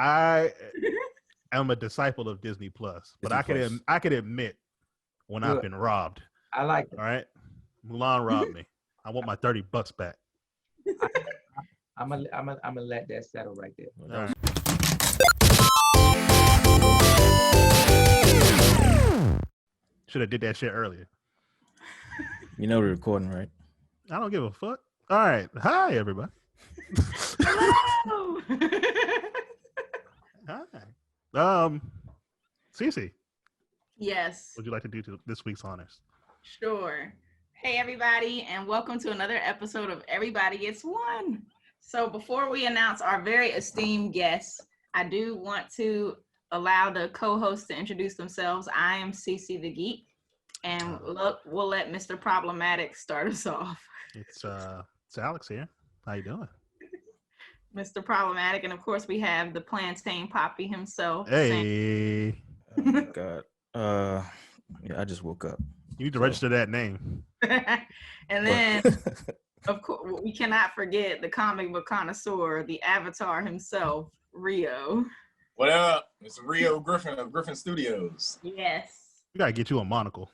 I am a disciple of Disney Plus, but I could admit when I've been robbed. I like it. All right, Mulan robbed me. I want my $30 back. I'm gonna let that settle right there. All right. Should have did that shit earlier. You know we're recording, right? I don't give a fuck. All right. Hi, everybody. Hello. Hi. Cece. Yes. What would you like to do to this week's honors? Sure. Hey, everybody, and welcome to another episode of Everybody Gets One. So before we announce our very esteemed guests, I do want to allow the co-hosts to introduce themselves. I am Cece the Geek, and we'll let Mr. Problematic start us off. It's Alex here. How you doing? Mr. Problematic, and of course we have the Plantain Poppy himself. Hey. Oh my God. Yeah, I just woke up. You need to register that name. And then, of course, we cannot forget the comic book connoisseur, the Avatar himself, Rio. What up? It's Rio Griffin of Griffin Studios. Yes. We gotta get you a monocle.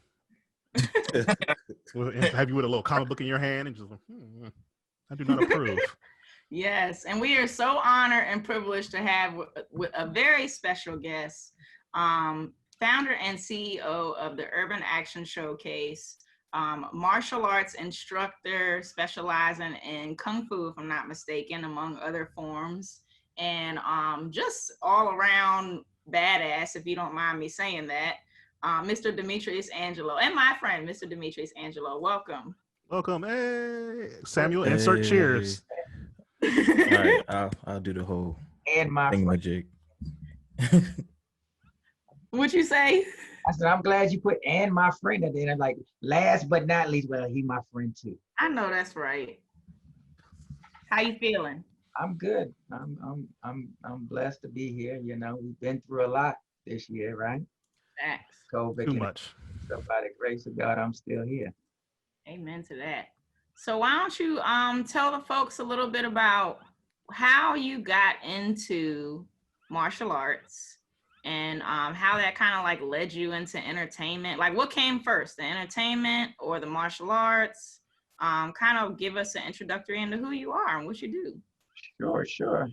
Have you with a little comic book in your hand and just I do not approve. Yes, and we are so honored and privileged to have a very special guest, founder and CEO of the Urban Action Showcase, martial arts instructor specializing in Kung Fu, if I'm not mistaken, among other forms, and just all around badass, if you don't mind me saying that, Mr. Demetrius Angelo, and my friend, Mr. Demetrius Angelo. Welcome. Welcome. Hey, Samuel, insert cheers. All right, I'll do the whole And my thingamajig. What'd you say? I said, I'm glad you put and my friend at the end. I'm like, last but not least, well, he my friend too. I know that's right. How you feeling? I'm good. I'm blessed to be here. You know, we've been through a lot this year, right? Thanks. COVID. Too much. So by the grace of God, I'm still here. Amen to that. So why don't you tell the folks a little bit about how you got into martial arts and how that kind of like led you into entertainment. Like what came first, the entertainment or the martial arts? Kind of give us an introductory into who you are and what you do. Sure.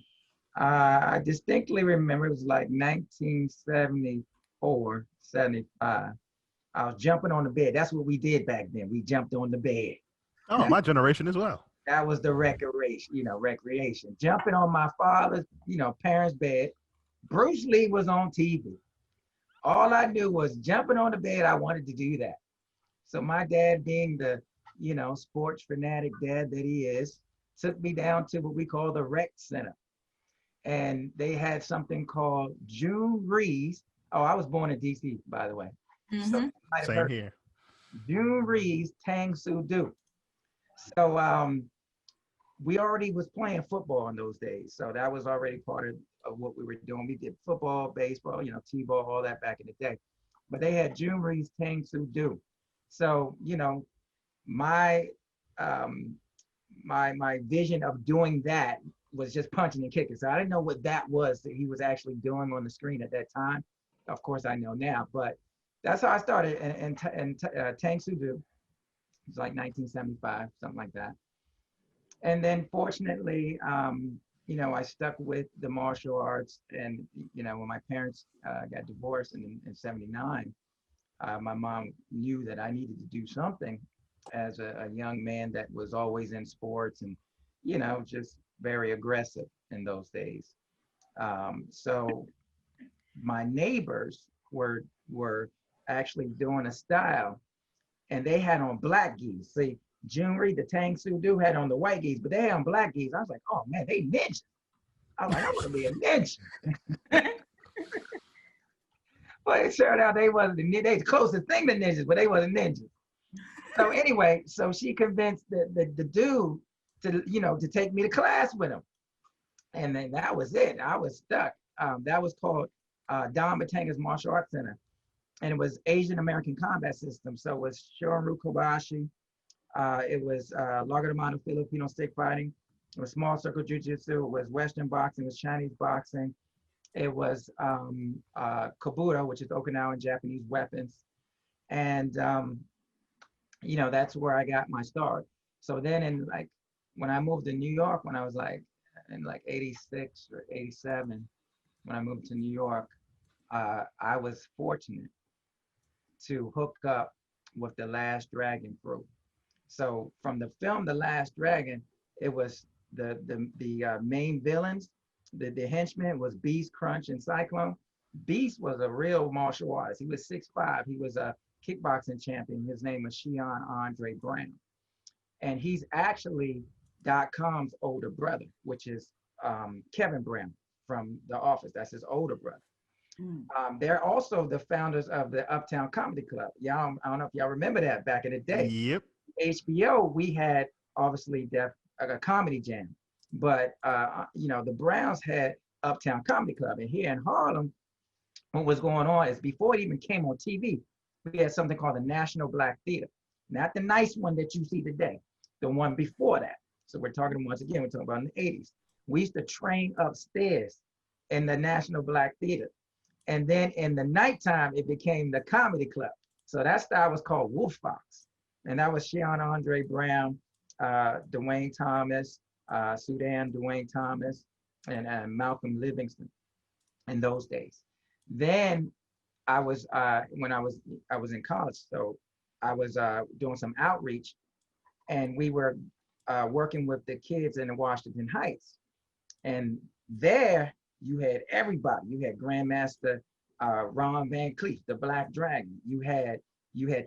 I distinctly remember it was like 1974, 75. I was jumping on the bed. That's what we did back then. We jumped on the bed. Oh, my generation as well. That was the recreation. Jumping on my father's, parents' bed. Bruce Lee was on TV. All I knew was jumping on the bed, I wanted to do that. So my dad, being the, sports fanatic dad that he is, took me down to what we call the rec center. And they had something called June Reeves. Oh, I was born in DC, by the way. Mm-hmm. So Same here. June Reeves Tang Soo Do. So we already was playing football in those days. So that was already part of what we were doing. We did football, baseball, t-ball, all that back in the day. But they had June Reeves Tang Soo Do. So, my vision of doing that was just punching and kicking. So I didn't know what that was that he was actually doing on the screen at that time. Of course, I know now, but that's how I started. And Tang Soo Do. It was like 1975, something like that. And then fortunately, I stuck with the martial arts. And, when my parents got divorced in 79, my mom knew that I needed to do something as a young man that was always in sports and, just very aggressive in those days. So my neighbors were actually doing a style, and they had on black geese. See, June Reed, the Tang Soo Do, had on the white geese, but they had on black geese. I was like, oh man, they ninjas. I was like, I want to be a ninja. But it turned out they wasn't they the closest thing to ninjas, but they wasn't ninjas. So anyway, so she convinced the dude to take me to class with him. And then that was it. I was stuck. That was called Don Batanga's Martial Arts Center. And it was Asian American Combat System. So it was Shorin Kobayashi. It was Largo de Mano Filipino stick fighting. It was small circle jiu-jitsu. It was Western boxing. It was Chinese boxing. It was Cobra, which is Okinawan Japanese weapons. And, that's where I got my start. So then when I moved to New York, when I was in 86 or 87, when I moved to New York, I was fortunate to hook up with the Last Dragon crew. So from the film The Last Dragon, it was the main villains, the henchmen was Beast, Crunch, and Cyclone. Beast was a real martial artist. He was 6'5". He was a kickboxing champion. His name was Keanu Andre Brown. And he's actually .com's older brother, which is Kevin Brown from The Office. That's his older brother. They're also the founders of the Uptown Comedy Club. Y'all, I don't know if y'all remember that back in the day. Yep. HBO, we had obviously a comedy jam, but the Browns had Uptown Comedy Club, and here in Harlem, what was going on is before it even came on TV, we had something called the National Black Theater, not the nice one that you see today, the one before that. So we're talking we're talking about in the 80s. We used to train upstairs in the National Black Theater. And then in the nighttime, it became the Comedy Club. So that style was called Wolf Fox. And that was Keanu Andre Brown, Dwayne Thomas, Sudan Dwayne Thomas, and Malcolm Livingston in those days. Then I was, when I was in college, so I was doing some outreach, and we were working with the kids in Washington Heights. And there, you had everybody. You had Grandmaster Ron Van Cleef, the Black Dragon. You had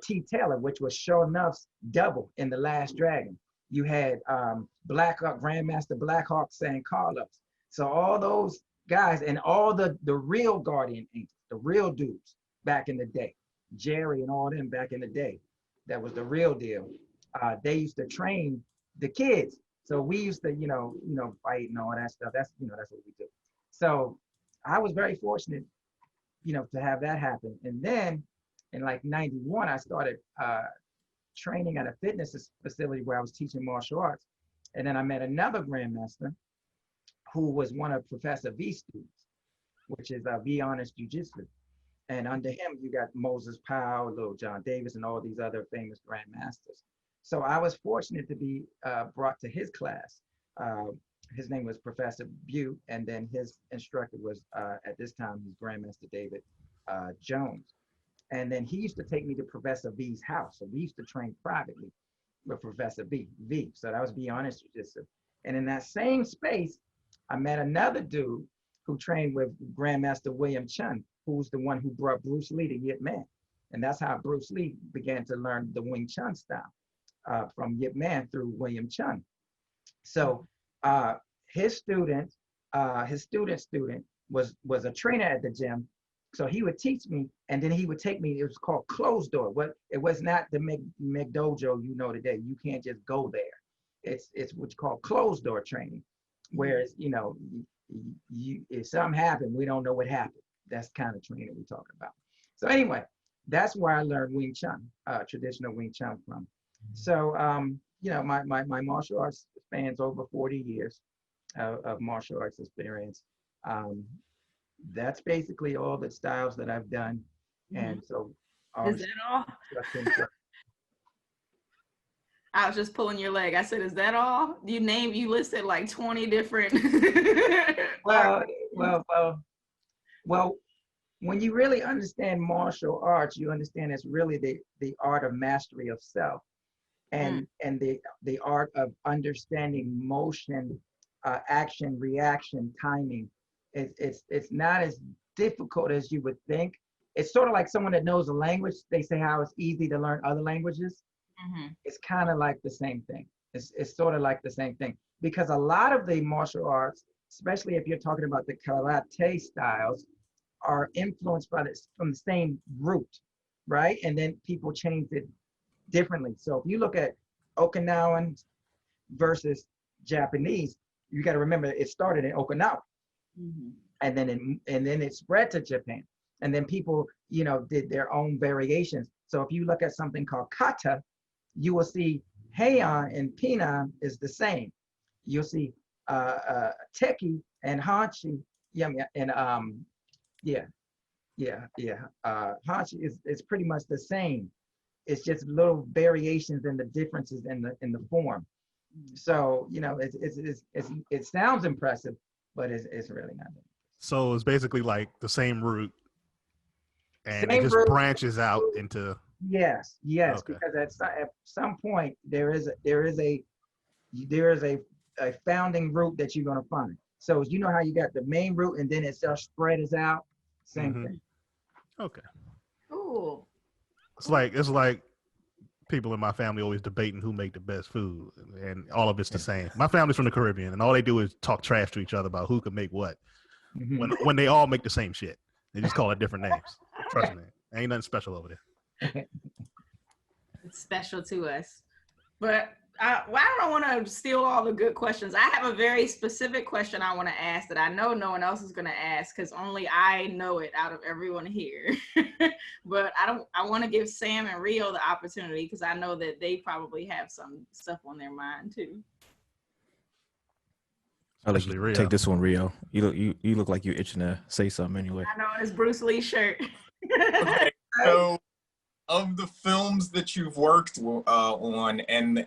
T. Taylor, which was Show Enough's double in The Last Dragon. You had Grandmaster Blackhawk San Carlos. So all those guys and all the real Guardian Angels, the real dudes back in the day, Jerry and all them back in the day, that was the real deal. They used to train the kids. So we used to, fight and all that stuff. That's what we do. So I was very fortunate, to have that happen. And then in 91, I started training at a fitness facility where I was teaching martial arts. And then I met another grandmaster who was one of Professor V's students, which is V Honest Jiu-Jitsu. And under him, you got Moses Powell, Lil John Davis, and all these other famous grandmasters. So I was fortunate to be brought to his class. His name was Professor Butte, and then his instructor was, at this time, he's Grandmaster David Jones. And then he used to take me to Professor V's house. So we used to train privately with Professor V. So that was Be Honest Jiu-Jitsu. And in that same space, I met another dude who trained with Grandmaster William Chun, who's the one who brought Bruce Lee to Yip Man. And that's how Bruce Lee began to learn the Wing Chun style from Yip Man through William Chun. So his student was a trainer at the gym. So he would teach me, and then he would take me. It was called closed door. It was not the McDojo today. You can't just go there. It's what's called closed door training. Whereas if something happened, we don't know what happened. That's the kind of training we're talking about. So anyway, that's where I learned Wing Chun, traditional Wing Chun from. So my martial arts spans over 40 years of martial arts experience. That's basically all the styles that I've done. And so is that all? I was just pulling your leg. I said, is that all? You listed like 20 different. well, when you really understand martial arts, you understand it's really the art of mastery of self, and the art of understanding motion, action, reaction, timing. It's not as difficult as you would think. It's sort of like someone that knows a language. They say how it's easy to learn other languages. It's kind of like the same thing. It's sort of like the same thing, because a lot of the martial arts, especially if you're talking about the karate styles, are influenced from the same root, right? And then people change it differently. So if you look at Okinawan versus Japanese, you got to remember it started in Okinawa, and then it spread to Japan, and then people did their own variations. So if you look at something called kata, you will see heian and pinan is the same. You'll see teki and hanchi, yeah, and yeah, Hachi is pretty much the same. It's just little variations in the differences in the form. So it sounds impressive, but it's really not. So it's basically like the same root, and it Same just root. branches out into. Yes, Okay. because at some point there is a founding root that you're gonna find. So you know how you got the main root and then it spreads out. Same thing. Okay. Cool. It's like people in my family always debating who make the best food, and all of it's the same. My family's from the Caribbean, and all they do is talk trash to each other about who can make what. When they all make the same shit, they just call it different names. Trust me, ain't nothing special over there. It's special to us. But I don't want to steal all the good questions. I have a very specific question I want to ask that I know no one else is going to ask because only I know it out of everyone here. But I want to give Sam and Rio the opportunity because I know that they probably have some stuff on their mind too. I'll let you take this one, Rio. You look like you're itching to say something anyway. I know it's Bruce Lee shirt. Okay, so of the films that you've worked on, and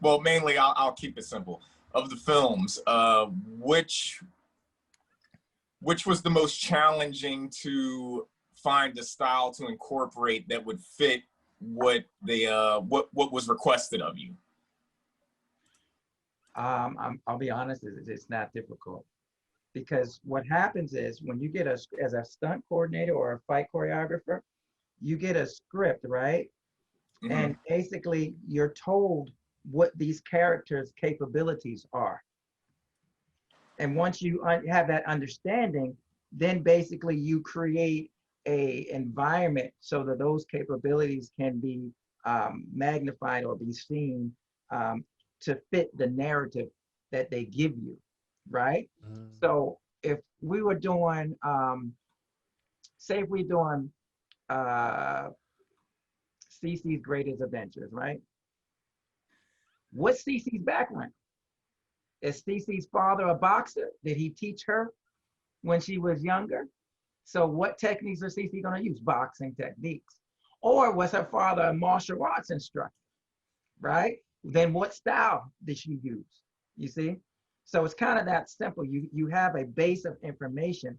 well, mainly I'll keep it simple. Of the films, which was the most challenging to find a style to incorporate that would fit what was requested of you? I'll be honest, it's not difficult because what happens is when you get as a stunt coordinator or a fight choreographer, you get a script, right? Mm-hmm. And basically you're told what these characters' capabilities are. And once you have that understanding, then basically you create a environment so that those capabilities can be magnified or be seen to fit the narrative that they give you, right? Mm. So if we were doing, say if we're doing CeCe's Greatest Adventures, right? What's CeCe's background? Is CeCe's father a boxer? Did he teach her when she was younger? So what techniques is CeCe gonna use? Boxing techniques. Or was her father a martial arts instructor, right? Then what style did she use? You see? So it's kind of that simple. You have a base of information,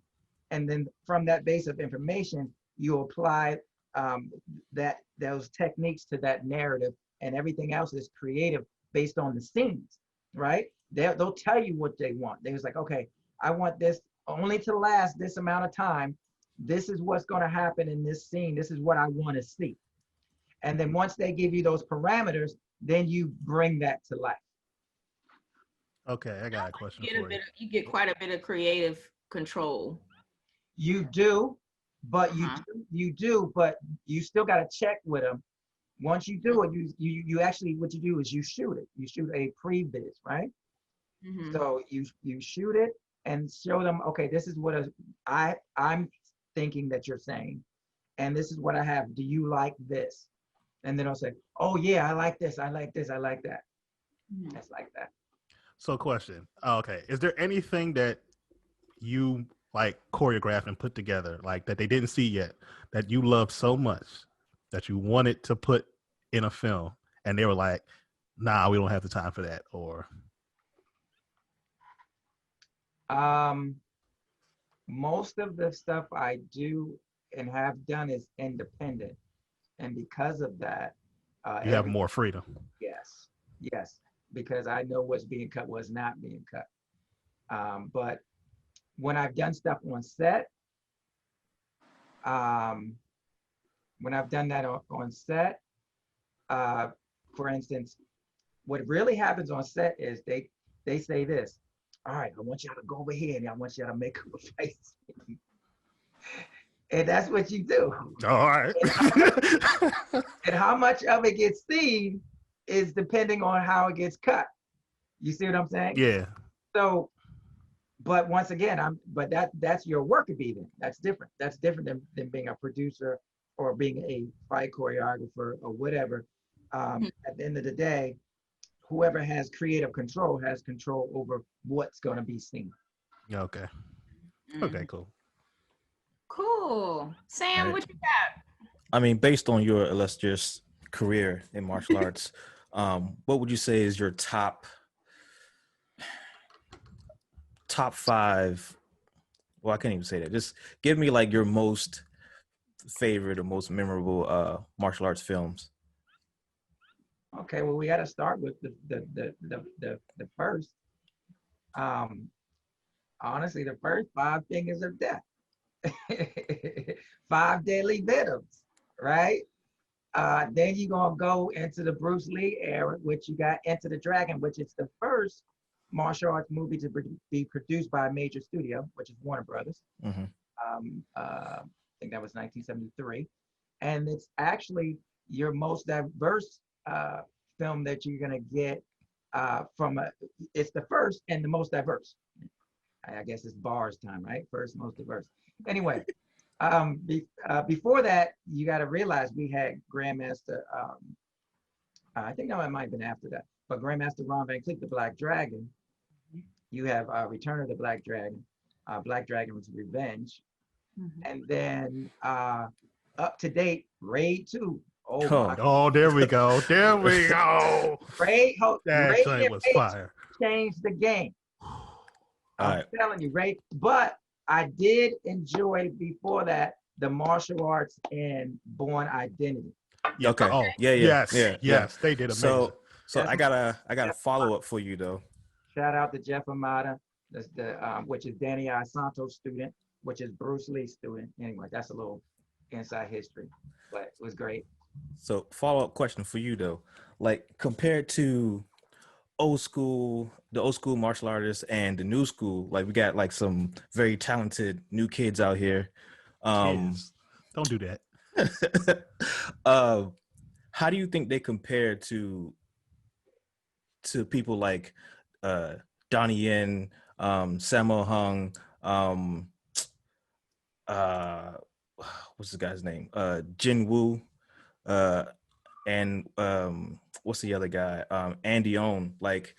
and then from that base of information, you apply those techniques to that narrative, and everything else is creative based on the scenes, right? They'll tell you what they want. They're like, okay, I want this only to last this amount of time. This is what's going to happen in this scene. This is what I want to see. And then once they give you those parameters, then you bring that to life. Okay, I got a question for you. You get quite a bit of creative control. You do, but you still got to check with them. Once you do it, you actually, what you do is you shoot it. You shoot a pre-vis, right? Mm-hmm. So you shoot it and show them, okay, this is what I'm thinking that you're saying, and this is what I have. Do you like this? And then I'll say, oh yeah, I like this, I like this, I like that. Mm-hmm. It's like that. So question, okay, is there anything that you like choreographed and put together, like that they didn't see yet, that you love so much that you wanted to put in a film and they were like, nah, we don't have the time for that? Or most of the stuff I do and have done is independent. And because of that, you have more freedom. Yes, because I know what's being cut, what's not being cut. But when I've done stuff on set, when I've done that on set, for instance, what really happens on set is they say this, all right, I want y'all to go over here and I want y'all to make up a face. And that's what you do. All right. And how much of it gets seen is depending on how it gets cut. You see what I'm saying? Yeah. So, but once again, that's your work beat then. That's different. That's different than being a producer or being a fight choreographer or whatever. At the end of the day, whoever has creative control has control over what's going to be seen. Okay. Okay, cool. Cool. Sam, Right. what you got? I mean, based on your illustrious career in martial arts, what would you say is your top five? Well, I can't even say that. Just give me like your most favorite or most memorable martial arts films. Okay, well, we got to start with the first. Honestly, the first Five Fingers of Death, Five Deadly Venoms, right? Then you're gonna go into the Bruce Lee era, which you got Enter the Dragon, which is the first martial arts movie to be produced by a major studio, which is Warner Brothers. Mm-hmm. I think that was 1973, and it's actually your most diverse film that you're gonna get it's the first and the most diverse. I guess it's bars time, right? First most diverse. Anyway, before that, you got to realize we had Grandmaster. I think that might have been after that, but Grandmaster Ron Van Cleef, the Black Dragon. You have Return of the Black Dragon. Black Dragon was Revenge, and then up to date Raid 2. Oh, there we go. There we go. Raid That joint was Raid fire. changed the game. I'm Right. telling you, Ray. But I did enjoy before that the martial arts in Born Identity. Okay. Oh, Yeah. Yes. They did amazing. So I got a follow up for you though. Shout out to Jeff Amata, which is Danny I. Santos' student, which is Bruce Lee's student. Anyway, that's a little inside history, but it was great. So follow up question for you though, like compared to the old school martial artists and the new school, like we got like some very talented new kids out here. Kids. Don't do that. How do you think they compare to people like Donnie Yen, Sammo Hung, what's the guy's name? Jin Woo, and what's the other guy? Andy On. Like,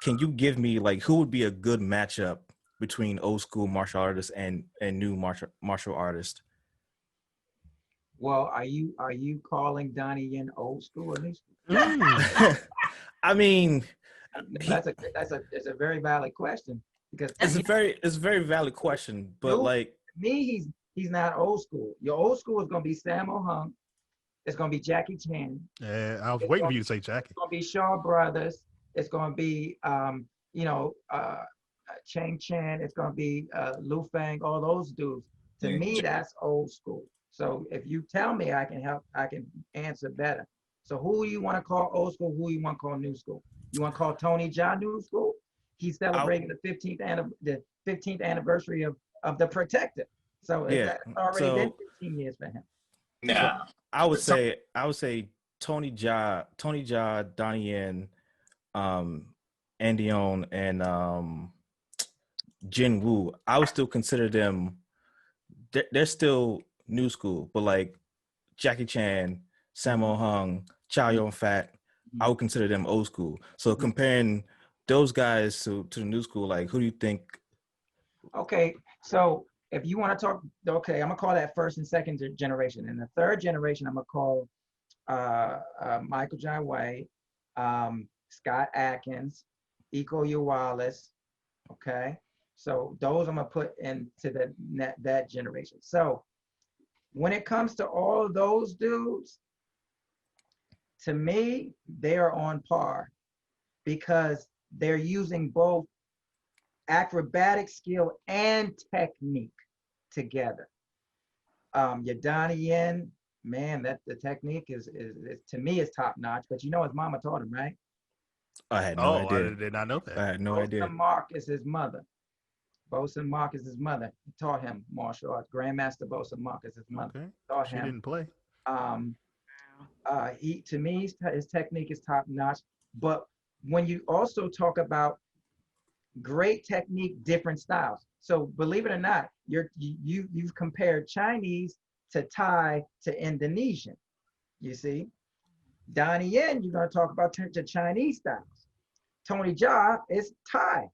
can you give me like who would be a good matchup between old school martial artists and new martial artists? Well, are you calling Donnie Yen old school or new school? I mean, That's a very valid question because it's a very valid question, but like to me, he's not old school. Your old school is gonna be Sammo Hung. It's gonna be Jackie Chan. Yeah, I was waiting for you to say Jackie. It's gonna be Shaw Brothers. It's gonna be Chang Chen. It's gonna be Lu Fang. All those dudes. To me, that's old school. So if you tell me, I can answer better. So who you want to call old school? Who you want to call new school? You want to call Tony Jaa new school? He's celebrating the 15th anniversary of The Protector. So it's already been 15 years for him. Nah. I would say Tony Jaa, Donnie Yen, Andy On, and Jin Woo. I would still consider them. They're still new school, but like Jackie Chan, Sammo Hung, Chow Yun Fat, I would consider them old school. So comparing those guys to the new school, like who do you think? Okay, so if you want to talk, okay, I'm gonna call that first and second generation. And the third generation, I'm gonna call Michael Jai White, Scott Atkins, Iko Uwais. Okay, so those I'm gonna put into that generation. So when it comes to all of those dudes, to me, they are on par because they're using both acrobatic skill and technique together. Your Donnie Yen, man, that the technique is to me is top notch. But you know his mama taught him, right? I had no idea. I did not know that. I had no idea. Mark is his mother. Bosun Mark is his mother. He taught him martial arts. Grandmaster Bosun Mark is his mother. Okay. Taught She him. didn't play. To me, his technique is top notch. But when you also talk about great technique, different styles. So believe it or not, you've compared Chinese to Thai to Indonesian. You see, Donnie Yen, you're going to talk about the Chinese styles. Tony Jaa is Thai,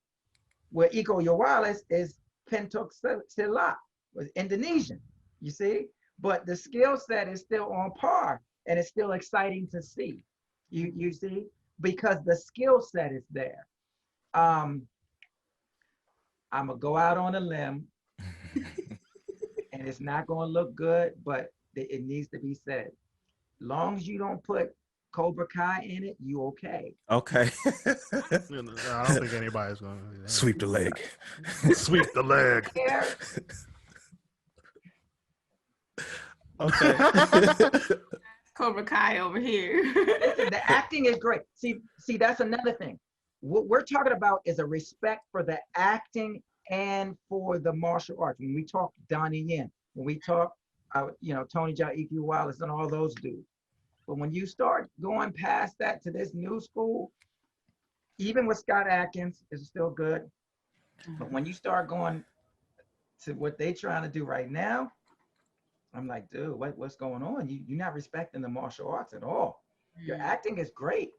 where Iko Uwais is Pentok Silat was Indonesian, you see? But the skill set is still on par and it's still exciting to see. You see? Because the skill set is there. I'm gonna go out on a limb and it's not gonna look good, but it needs to be said. Long as you don't put Cobra Kai in it, you okay. Okay. I don't think anybody's going to do that. Sweep the leg. Sweep the leg. There, Okay. Cobra Kai over here. listen, the acting is great. See, that's another thing. What we're talking about is a respect for the acting and for the martial arts. When we talk Donnie Yen, when we talk, Tony Jaa, E.Q. Wallace, and all those dudes. But when you start going past that to this new school, even with Scott Atkins, is still good. But when you start going to what they trying to do right now, I'm like, dude, what's going on? You're not respecting the martial arts at all. Your acting is great,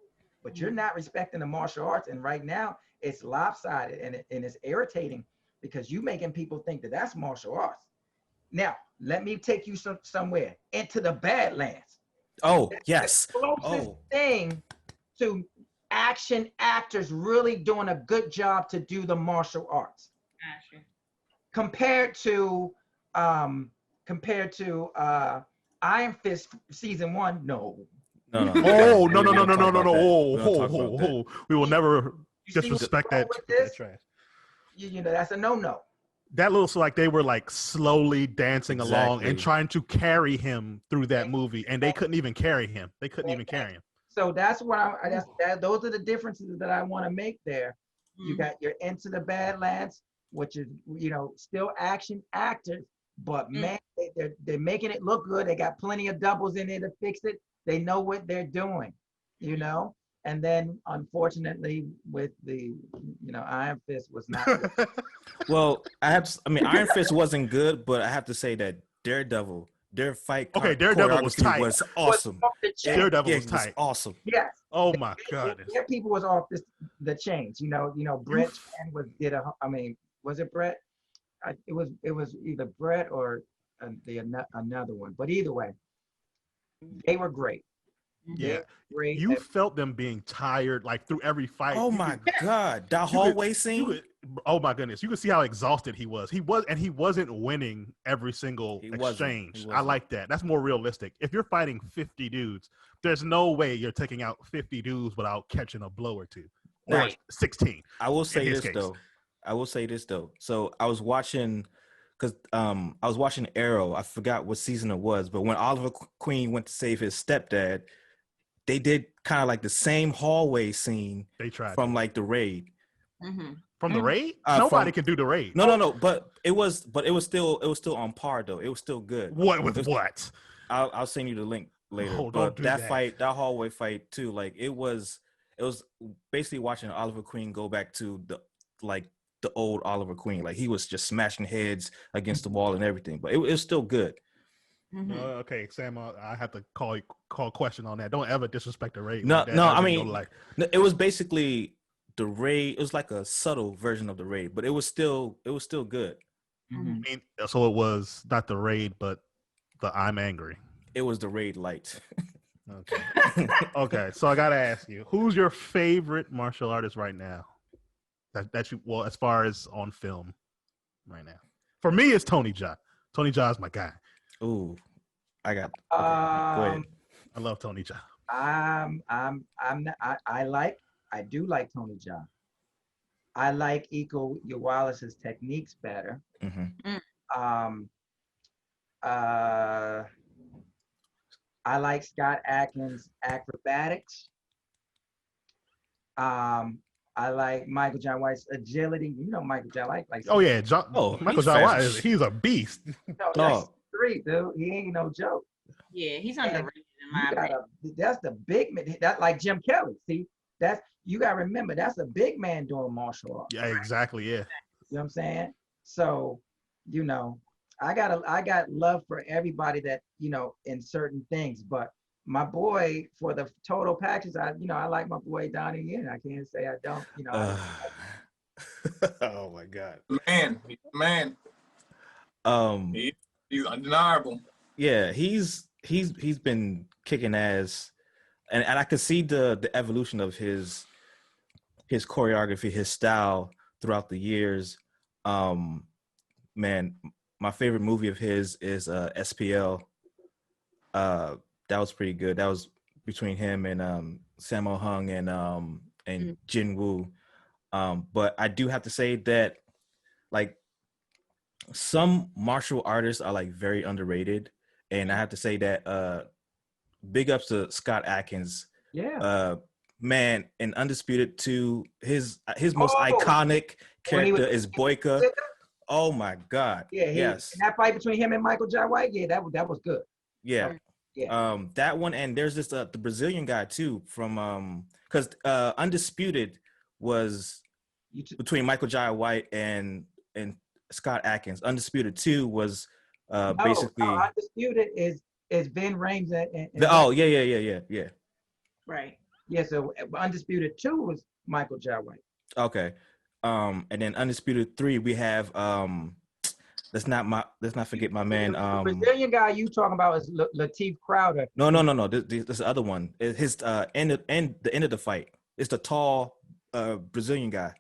but you're not respecting the martial arts. And right now, it's lopsided and it's irritating because you making people think that that's martial arts. Now, let me take you somewhere into the Badlands. Oh, yes. The closest Oh. thing to action actors really doing a good job to do the martial arts Gotcha. compared to Iron Fist season 1. No. No. Oh, no. We don't talk about that. We don't talk about that. Oh. We will never You see what's disrespect wrong that. with That this? trash. You know, that's a no-no. That looks like they were like slowly dancing along and Exactly. trying to carry him through that movie, and they couldn't even carry him. They couldn't even carry him. So that's what those are the differences that I want to make there. You got your Into the Badlands, which is, still action actors, but man, they're making it look good. They got plenty of doubles in there to fix it. They know what they're doing, And then unfortunately with the, Iron Fist was not good. Well, Iron Fist wasn't good, but I have to say that Daredevil, their fight Daredevil was choreography tight. was awesome. Off the chain. Daredevil Yeah, was it was tight. awesome. Yes. Oh my goodness. Their people was off the chains. Brett was it Brett? It was either Brett or another one. But either way, they were great. Yeah. Great. You felt them being tired like through every fight. Oh my God. That hallway scene. Oh my goodness. You could see how exhausted he was. He wasn't winning every single exchange. I like that. That's more realistic. If you're fighting 50 dudes, there's no way you're taking out 50 dudes without catching a blow or two. Or 16. I will say this though. So I was watching Arrow. I forgot what season it was, but when Oliver Queen went to save his stepdad, they did kind of like the same hallway scene They tried from like the raid. From the raid? Nobody can do the raid. No. But it was still on par though. It was still good. What with what? I'll send you the link later. Oh, but don't do that. fight, that hallway fight too, like it was basically watching Oliver Queen go back to the old Oliver Queen. Like he was just smashing heads against the wall and everything. But it was still good. Okay, Sam, I have to call question on that. Don't ever disrespect the raid. No, like that. no, I I mean, mean, it was basically the raid. It was like a subtle version of the raid, but it was still good. I mean, so it was not the raid, but the I'm angry. It was the raid light. Okay. Okay, so I gotta ask you, who's your favorite martial artist right now? That you, well, as far as on film right now. For me, it's Tony Jaa. Tony Jaa is my guy. Ooh, I got. Go ahead. I love Tony Jaa. I do like Tony Jaa. I like Iko Wallace's techniques better. I like Scott Atkins' acrobatics. I like Michael Jai White's agility. Michael Jai White likes. Oh yeah, Michael Jai White. He's a beast. That's street, dude. He ain't no joke. Yeah, he's underrated in my opinion. That's the big man. That's like Jim Kelly. See, you gotta remember that's a big man doing martial arts. Yeah, exactly. Yeah. You know what I'm saying? So, I got love for everybody that, in certain things, but my boy, for the total package, I like my boy Donnie Yen. I can't say I don't, Oh my God. Man, Um, he's undeniable. yeah, he's been kicking ass, and I could see the evolution of his choreography, his style throughout the years. Um, man, my favorite movie of his is SPL. That was pretty good. That was between him and Sammo Hung and Jin Woo. But I do have to say that like some martial artists are like very underrated, and I have to say that big ups to Scott Atkins. Yeah. Man, in Undisputed 2, his most Oh, iconic when he was character is Boyka. Oh my God. Yeah, Yes. and that fight between him and Michael Jai White, yeah, that was good. Yeah. Yeah. That one, and there's this the Brazilian guy too from because Undisputed was between Michael Jai White and Scott Atkins. Undisputed 2 was basically Undisputed is Vin Rames and oh yeah. Right. yeah. So Undisputed 2 was Michael Jai White. Okay. And then Undisputed 3 we have let's not forget my man The Brazilian guy you talking about is Lateef Crowder. No. This other one. His end of the fight. It's the tall Brazilian guy.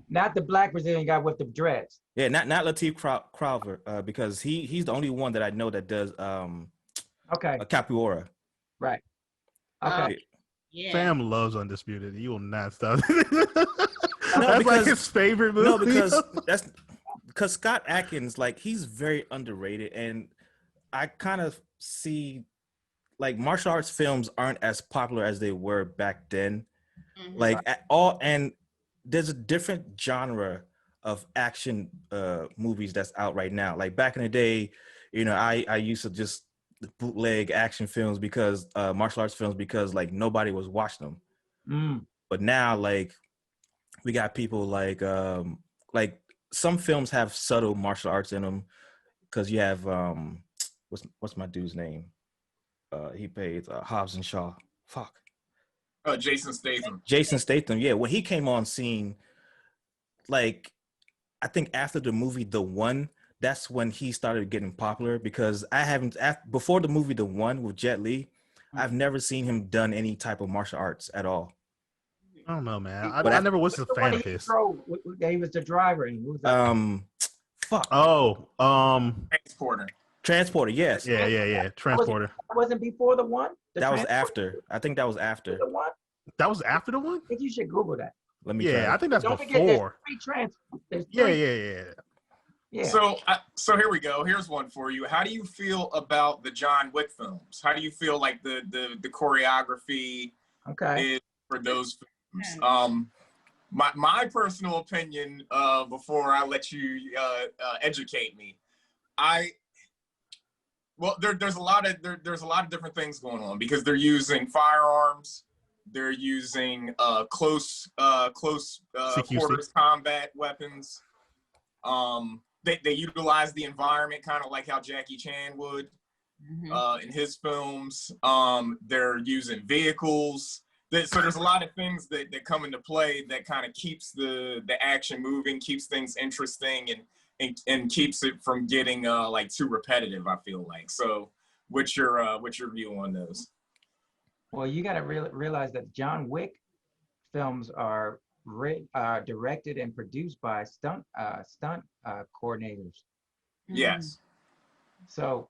Not the black Brazilian guy with the dreads. Yeah, not Lateef Crowder, because he's the only one that I know that does Okay. a capoeira. Right. Okay. Yeah. Sam loves Undisputed. You will not stop. No, That's because, like his favorite movie. No, because Scott Atkins, like, he's very underrated, and I kind of see like martial arts films aren't as popular as they were back then. Mm-hmm. Like and there's a different genre of action movies that's out right now. Like back in the day, you know, I used to just bootleg action films because martial arts films because like nobody was watching them. But now like we got people like some films have subtle martial arts in them because you have what's my dude's name? He plays Hobbs and Shaw. Fuck. Jason Statham. Jason Statham. Yeah, when he came on scene, like I think after the movie The One, that's when he started getting popular because before the movie The One with Jet Li, I've never seen him done any type of martial arts at all. I don't know, man. I never was a fan of his. He was the driver. And who was fuck. Oh, Transporter. Yes. Yeah. Transporter. That wasn't before The One. That was after. I think that was after. The One. That was after The One. I think you should Google that. Let me. Yeah, I think that's Don't before. forget there's three Yeah. So here we go. Here's one for you. How do you feel about the John Wick films? How do you feel like the choreography is for those films? My personal opinion, before I let you educate me, there's a lot of different things going on because they're using firearms, they're using close quarters combat weapons. They utilize the environment kind of like how Jackie Chan would in his films. They're using vehicles. So there's a lot of things that come into play that kind of keeps the action moving, keeps things interesting, and keeps it from getting like too repetitive, I feel like. So what's your view on those? Well, you got to realize that John Wick films are directed and produced by stunt coordinators. Yes. So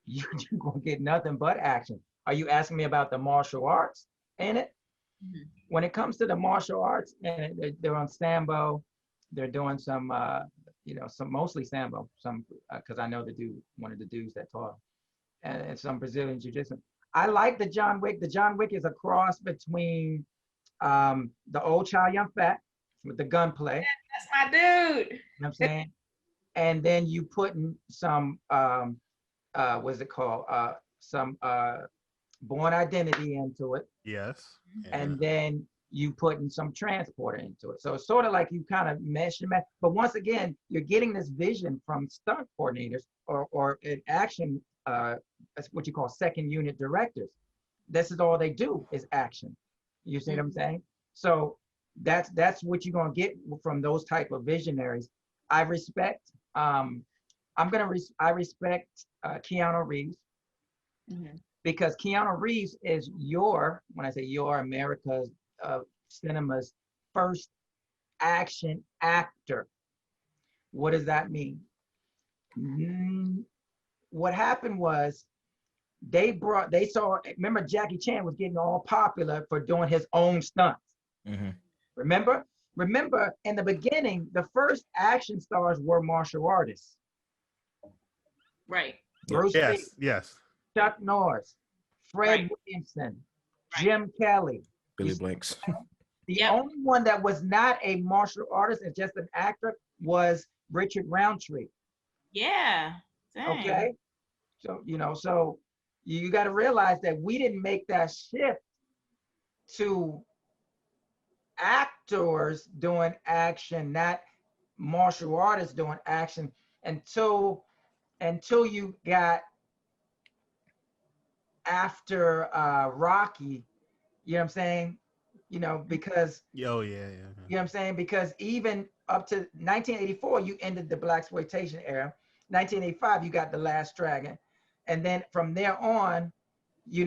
you're gonna get nothing but action. Are you asking me about the martial arts in it? When it comes to the martial arts, and they're on Sambo, they're doing some mostly Sambo, some because I know one of the dudes that taught, and some Brazilian jiu-jitsu. I like the John Wick. The John Wick is a cross between the Old Child Young Fat with the gunplay. That's my dude. You know what I'm saying? And then you putting some what's it called? Some Born Identity into it. Yes. Yeah. And then you putting some Transporter into it. So it's sort of like you kind of mesh and match. But once again, you're getting this vision from stunt coordinators or an action, that's what you call second unit directors. This is all they do is action. You see what I'm saying? So That's what you're gonna get from those type of visionaries. I respect. I respect Keanu Reeves because Keanu Reeves is when I say your, America's cinema's first action actor. What does that mean? What happened was remember Jackie Chan was getting all popular for doing his own stunts. Remember in the beginning, the first action stars were martial artists. Right. Bruce Lee, Yes. Chuck Norris, Fred Williamson, Jim Kelly. Billy Blanks. The only one that was not a martial artist and just an actor was Richard Roundtree. Yeah. Dang. Okay. So, so you got to realize that we didn't make that shift to actors doing action, not martial artists doing action until you got after Rocky, you know what I'm saying? Because You know what I'm saying? Because even up to 1984, you ended the blaxploitation era. 1985, you got The Last Dragon. And then from there on, you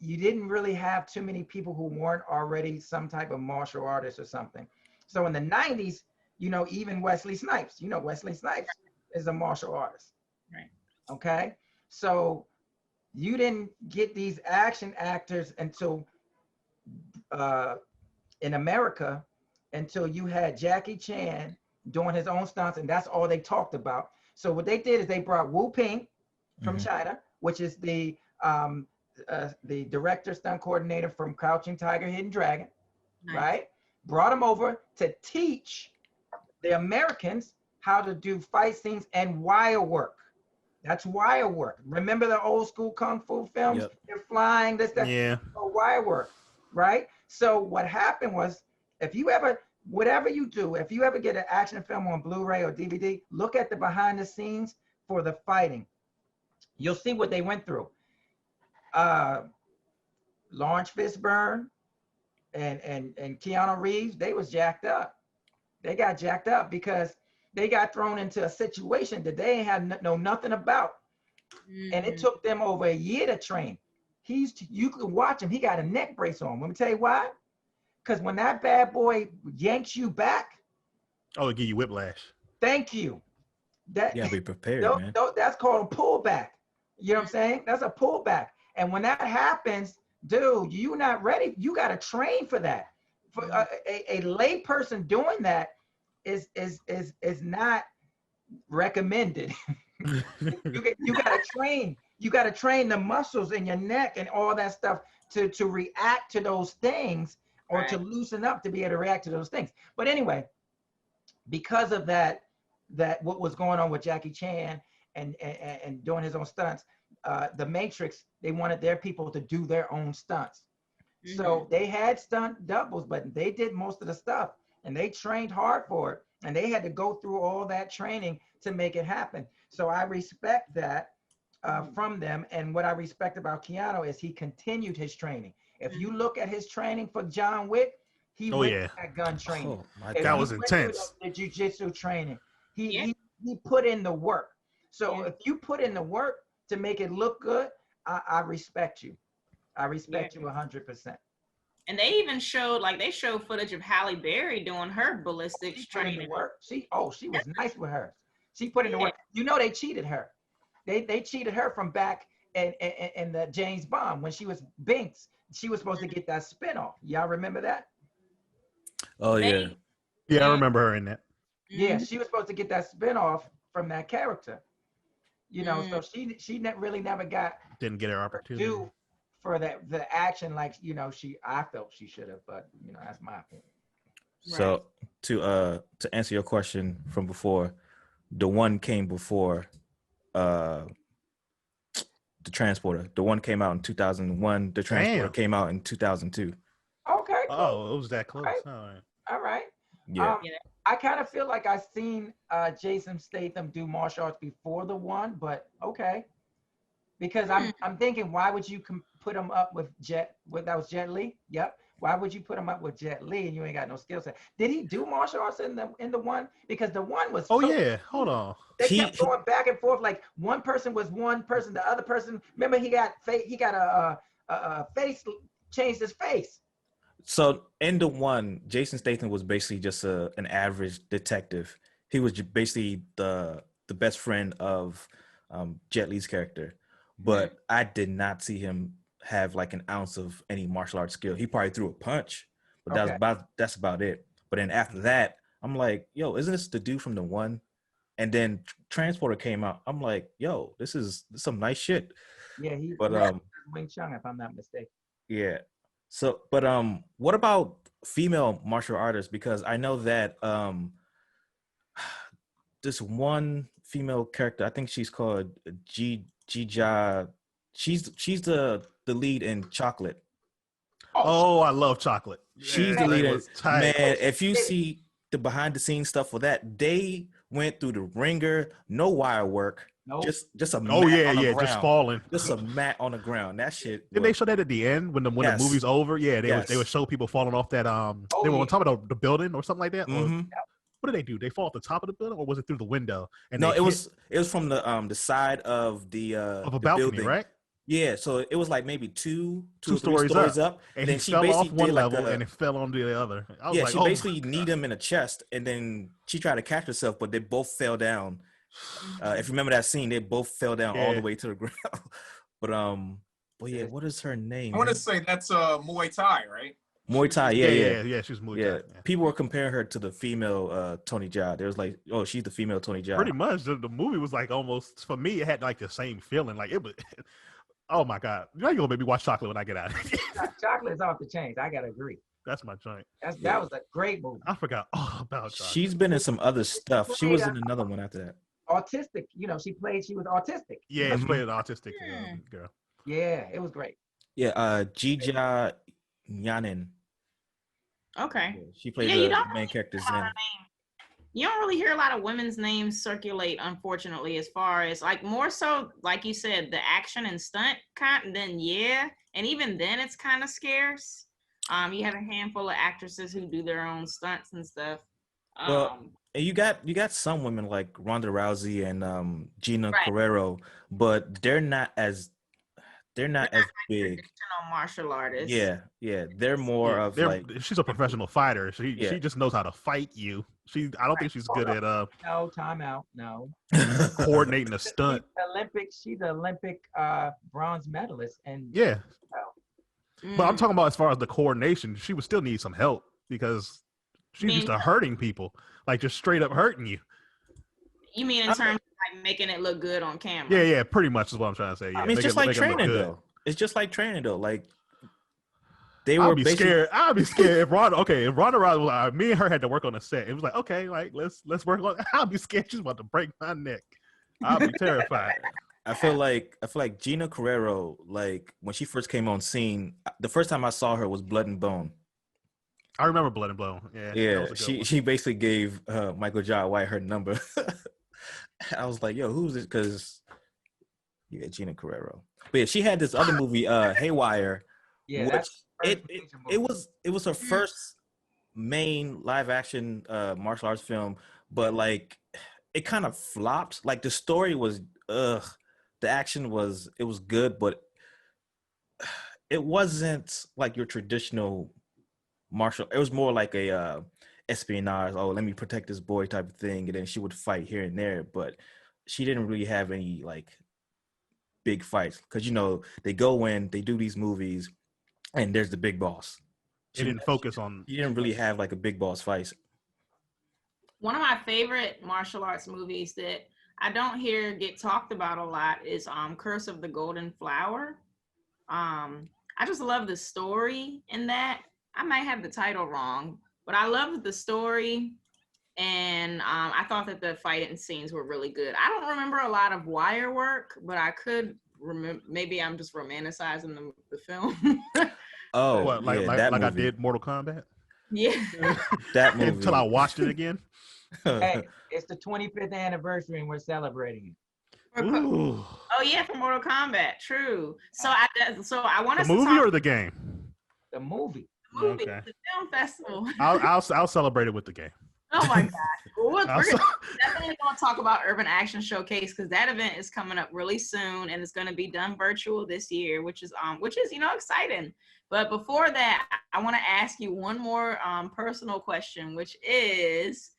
didn't really have too many people who weren't already some type of martial artist or something. So in the 90s, even Wesley Snipes, Wesley Snipes is a martial artist. Right. Okay. So you didn't get these action actors until in America until you had Jackie Chan doing his own stunts, and that's all they talked about. So what they did is they brought Wu Ping from China, which is the director, stunt coordinator from Crouching Tiger, Hidden Dragon, right? Brought him over to teach the Americans how to do fight scenes and wire work. That's wire work. Remember the old school kung fu films? Yep. They're flying, this, that. Yeah. Wire work, right? So what happened was, whatever you do, if you ever get an action film on Blu-ray or DVD, look at the behind the scenes for the fighting. You'll see what they went through. Lawrence Fishburne and Keanu Reeves, they was jacked up. They got jacked up because they got thrown into a situation that they had know nothing about. And it took them over a year to train. You could watch him, he got a neck brace on. Let me tell you why. Because when that bad boy yanks you back. Oh, it'll give you whiplash. Thank you. You gotta be prepared, man. That's called a pullback. You know what I'm saying? That's a pullback. And when that happens, dude, you're not ready. You got to train for that. For a lay person doing that is not recommended. you got to train. You got to train the muscles in your neck and all that stuff to react to those things, or to loosen up to be able to react to those things. But anyway, because of that what was going on with Jackie Chan and doing his own stunts, the Matrix, they wanted their people to do their own stunts. So they had stunt doubles, but they did most of the stuff, and they trained hard for it, and they had to go through all that training to make it happen. So I respect that from them. And what I respect about Keanu is he continued his training. If you look at his training for John Wick, he went to that gun training. That was intense. The jiu-jitsu training. He put in the work. So if you put in the work to make it look good, I respect you. I respect you 100%. And they even showed footage of Halle Berry doing her ballistics training. She was nice with her. She put in the work. They cheated her. They cheated her from back in the James Bond when she was Binks. She was supposed to get that spinoff. Y'all remember that? Oh yeah. Yeah, I remember her in that. Yeah, she was supposed to get that spinoff from that character. So she really never didn't get her opportunity. Do for the action like I felt she should have, but that's my opinion. So to answer your question from before, the one came before the Transporter. The one came out in 2001. The Transporter came out in 2002. Okay. Cool. Oh, it was that close. All right. Yeah. I kind of feel like I've seen Jason Statham do martial arts before the one, but okay. Because I'm thinking, why would you put him up with that was Jet Li? Yep. Why would you put him up with Jet Li and you ain't got no skill set? Did he do martial arts in the one? Because the one was Oh so yeah, hold on. they He- kept going back and forth. Like one person was one person, the other person. Remember, he got a face changed his face. So in the one, Jason Statham was basically just an average detective. He was basically the best friend of Jet Li's character, but I did not see him have like an ounce of any martial arts skill. He probably threw a punch, but Okay. that's about it. But then after that, I'm like, yo, isn't this the dude from the one? And then Transporter came out. I'm like, yo, this is some nice shit. Yeah, he But Wing Chun, if I'm not mistaken. yeah. So, but what about female martial artists? Because I know that this one female character, I think she's called Jija. She's the lead in Chocolate. Oh, I love chocolate. She's Yeah, the that lead. was tight. Man, if you see the behind the scenes stuff for that, they went through the ringer, no wire work, Nope. just a Oh mat yeah, on the yeah, ground. just falling. Just a mat on the ground. That shit. Did they show that at the end when the Yes. movie's over? Yeah, they Yes. would show people falling off that Oh, they were yeah. on top of the building or something like that. Or Mhm. what did they do? They fall off the top of the building or was it through the window? And No, they it was from the side of the of a the balcony, building. right? Yeah, so it was like maybe two Two or three stories up, And then he she fell basically off one did like level a, and it fell onto the other. I was yeah, like, she oh basically my kneed God. him in the chest, and then she tried to catch herself, but they both fell down. If you remember that scene, they both fell down all the Yeah. way to the ground. But yeah, what is her name? I want to say that's Muay Thai, right? Muay Thai. Yeah. She's Muay Yeah, Thai. Yeah. people were comparing her to the female Tony Jaa. There was like, oh, she's the female Tony Jaa. Pretty much, the movie was like almost for me. It had like the same feeling. Like it was. Oh my God! You're gonna make me watch Chocolate when I get out. Chocolate is off the chains. I gotta agree. That's my joint. That was a great movie. I forgot all about Chocolate. She's been in some other stuff. She was in another one after that. Autistic, she was autistic. Yeah, she Mhm. played an autistic girl. Yeah, it was great. Yeah, Jija Nyanin. Okay. Yeah, she played you the don't main character's hear a lot in. of you don't really hear a lot of women's names circulate, unfortunately, as far as like more so, like you said, the action and stunt kind. And then and even then, it's kind of scarce. You have a handful of actresses who do their own stunts and stuff. Well, and you got some women like Ronda Rousey and Gina Right. Carrero, but they're not as big. Traditional martial artists. Yeah, they're more of like she's a professional fighter. She just knows how to fight you. I don't think she's good at No, time out. No. coordinating a stunt. She's an Olympic bronze medalist, and Yeah, but I'm Mm. talking about as far as the coordination, she would still need some help because she's used to hurting people, like just straight up hurting you. You mean in terms of like making it look good on camera? Yeah, pretty much is what I'm trying to say. Yeah, I mean, it's just like training though. It's just like training though. Like they were I'd be scared. I'd be scared if Ronda Rousey was like, me and her had to work on a set. It was like, okay, like let's work on. I'd be scared she's about to break my neck. I'd be terrified. I feel like Gina Carrero, like when she first came on scene, the first time I saw her was Blood and Bone. I remember Blood and Bone. Yeah, that Yeah, was a good one. she basically gave Michael Jai White her number. I was like, yo, who's this? Because Gina Carrero. But yeah, she had this other movie, Haywire, yeah, which that's it was her first main live action martial arts film, but like it kind of flopped. Like the story was the action was good, but it wasn't like your traditional martial. It was more like a espionage. Oh, let me protect this boy type of thing, and then she would fight here and there, but she didn't really have any like big fights because they go in, they do these movies, and there's the big boss. She didn't focus on. She didn't really have like a big boss fight. One of my favorite martial arts movies that I don't hear get talked about a lot is Curse of the Golden Flower. I just love the story in that. I might have the title wrong, but I loved the story, and I thought that the fighting scenes were really good. I don't remember a lot of wire work, but I could remember. Maybe I'm just romanticizing the film. Oh, What, like that I movie. did Mortal Kombat? Yeah. That movie. Until I watched it again. Hey, it's the 25th anniversary, and we're celebrating it. Ooh. Oh yeah, for Mortal Kombat. True. So I want The us to movie talk or the game? The movie. movie, Okay. the film festival. I'll celebrate it with the game. Oh my gosh. Well, we're I'll definitely going to talk about Urban Action Showcase because that event is coming up really soon and it's going to be done virtual this year, which is exciting. But before that, I want to ask you one more personal question, which is,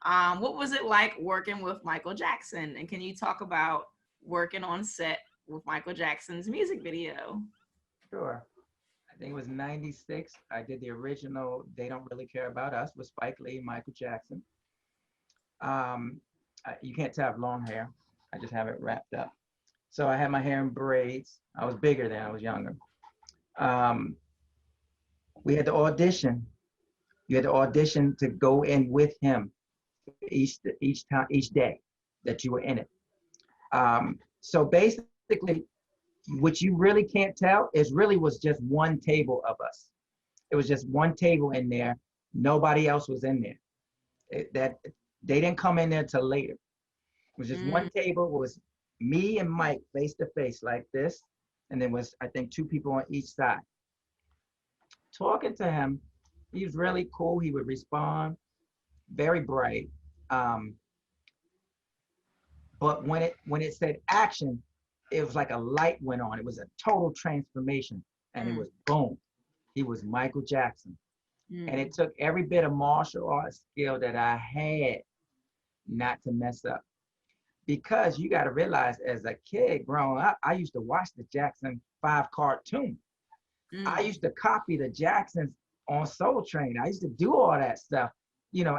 what was it like working with Michael Jackson? And can you talk about working on set with Michael Jackson's music video? Sure. I think it was 96. I did the original They Don't Really Care About Us with Spike Lee and Michael Jackson. You can't tell I have long hair. I just have it wrapped up. So I had my hair in braids. I was bigger then, I was younger. We had to audition. You had to audition to go in with him each day that you were in it. So basically, what you really can't tell is really was just one table of us. It was just one table in there. Nobody else was in there. They didn't come in there till later. It was just one table. It was me and Mike face to face like this, and there was I think 2 people on each side. Talking to him, he was really cool. He would respond, very bright. But when it said action, it was like a light went on. It was a total transformation, and it was boom. He was Michael Jackson. And it took every bit of martial arts skill that I had not to mess up. Because you got to realize, as a kid growing up, I used to watch the Jackson 5 cartoon. I used to copy the Jacksons on Soul Train. I used to do all that stuff,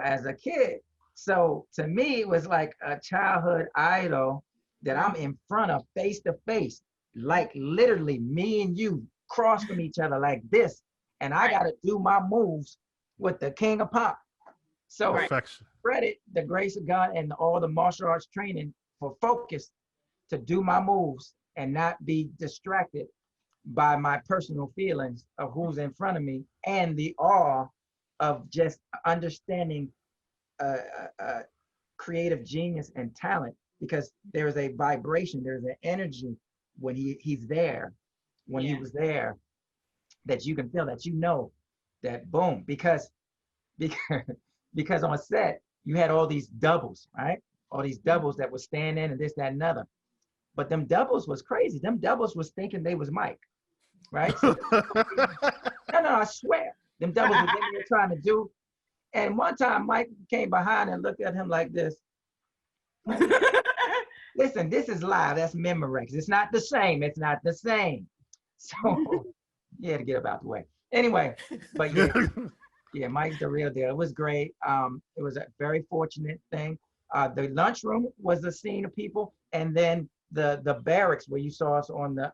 as a kid. So to me, it was like a childhood idol that I'm in front of face to face, like literally me and you cross from each other like this. And I got to do my moves with the king of pop. So Perfection. Credit the grace of God and all the martial arts training for focus to do my moves and not be distracted by my personal feelings of who's in front of me and the awe of just understanding creative genius and talent, because there's a vibration, there's an energy when he's there, when he was there, that you can feel, that that boom, because on set you had all these doubles, right? All these doubles that would stand in and this, that, and other. But them doubles was crazy. Them doubles was thinking they was Mike, right? So, no, I swear. Them doubles was in there trying to do. And one time Mike came behind and looked at him like this. Listen, this is live. That's Memorex. It's not the same. It's not the same. So you had to get about the way. Anyway, but yeah, Mike's the real deal. It was great. It was a very fortunate thing. The lunchroom was a scene of people, and then the barracks where you saw us on the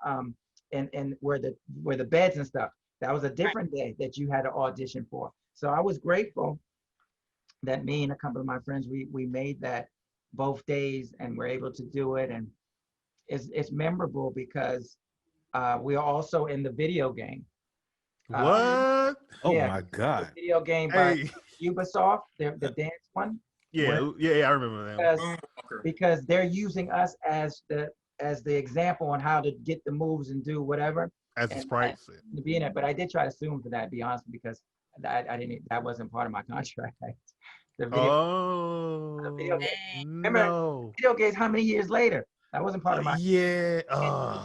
and where the beds and stuff. That was a different day that you had to audition for. So I was grateful that me and a couple of my friends we made that both days and were able to do it, and it's memorable because we are also in the video game. What? Oh my God! Video game by Ubisoft, the dance one. Yeah, I remember that. Because they're using us as the example on how to get the moves and do whatever. As the sprites. To be in it, but I did try to sue him for that, to be honest, because I didn't. That wasn't part of my contract. The video game. Remember, video games. How many years later? That wasn't part of my. Yeah.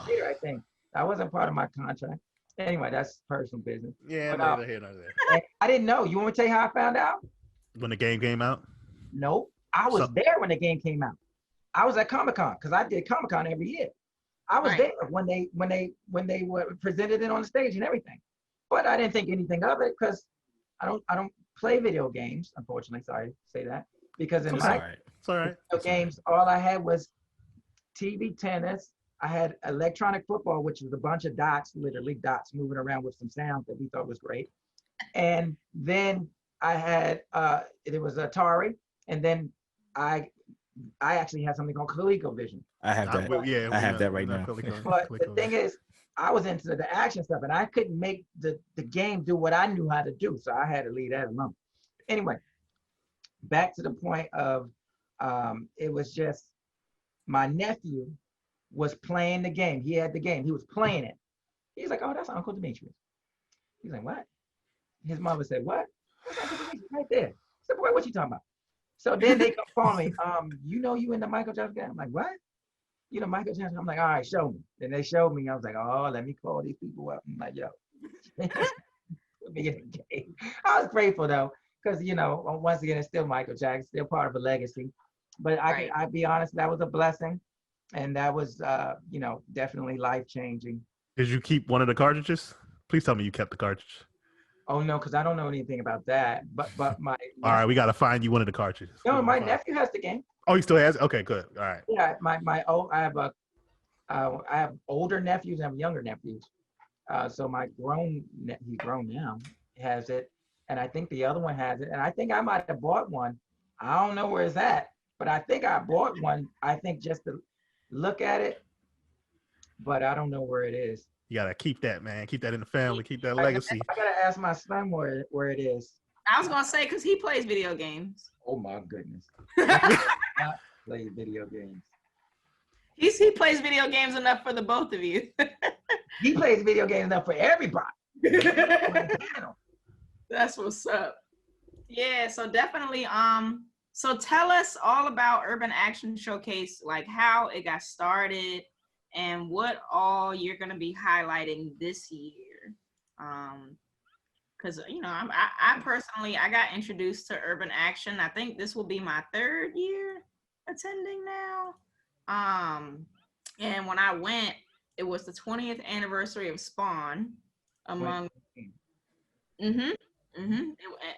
Later, I think that wasn't part of my contract. Anyway, that's personal business. Yeah, but, neither here nor there. I didn't know. You want me to tell you how I found out? When the game came out? Nope. I was there when the game came out. I was at Comic-Con because I did Comic-Con every year. I was there when they were presented it on the stage and everything. But I didn't think anything of it because I don't play video games, unfortunately. Sorry to say that. Because in my video games, all I had was TV tennis. I had electronic football, which was a bunch of dots, literally dots moving around with some sounds that we thought was great. And then I had it was Atari, and then I actually had something called ColecoVision. I have that. I have that right now. But the thing is, I was into the action stuff, and I couldn't make the game do what I knew how to do, so I had to leave that alone. Anyway, back to the point of it was just my nephew was playing the game. He had the game. He was playing it. He's like, "Oh, that's Uncle Demetrius." He's like, "What?" his mother said, what? What's Uncle Denise? Right there. I said, boy, what you talking about? So then they come call me, you know you in the Michael Jackson game? I'm like, what? You know Michael Jackson? I'm like, all right, show me. Then they showed me. I was like, oh, let me call these people up. I'm like, yo, put me in the game. I was grateful though, because once again, it's still Michael Jackson, still part of a legacy. But I'd be honest, that was a blessing, and that was definitely life changing. Did you keep one of the cartridges? Please tell me you kept the cartridge. Oh no, because I don't know anything about that. But my All right, we got to find you one of the cartridges. no, my nephew has the game. Oh, he still has it? Okay, good. All right. Yeah, I have older nephews and I have younger nephews. So my he's grown now, has it, and I think the other one has it, and I think I might have bought one. I don't know where it's at, but I think I bought one. I think just to look at it, but I don't know where it is. You gotta keep that, man. Keep that in the family. Keep that legacy. I gotta ask my son where it is. I was gonna say because he plays video games. Oh my goodness. I play video games. He plays video games enough for the both of you. He plays video games enough for everybody. That's what's up. Yeah, so definitely. So tell us all about Urban Action Showcase, like how it got started and what all you're gonna be highlighting this year. Because I personally got introduced to Urban Action. I think this will be my 3rd year attending now. And when I went, it was the 20th anniversary of Spawn, among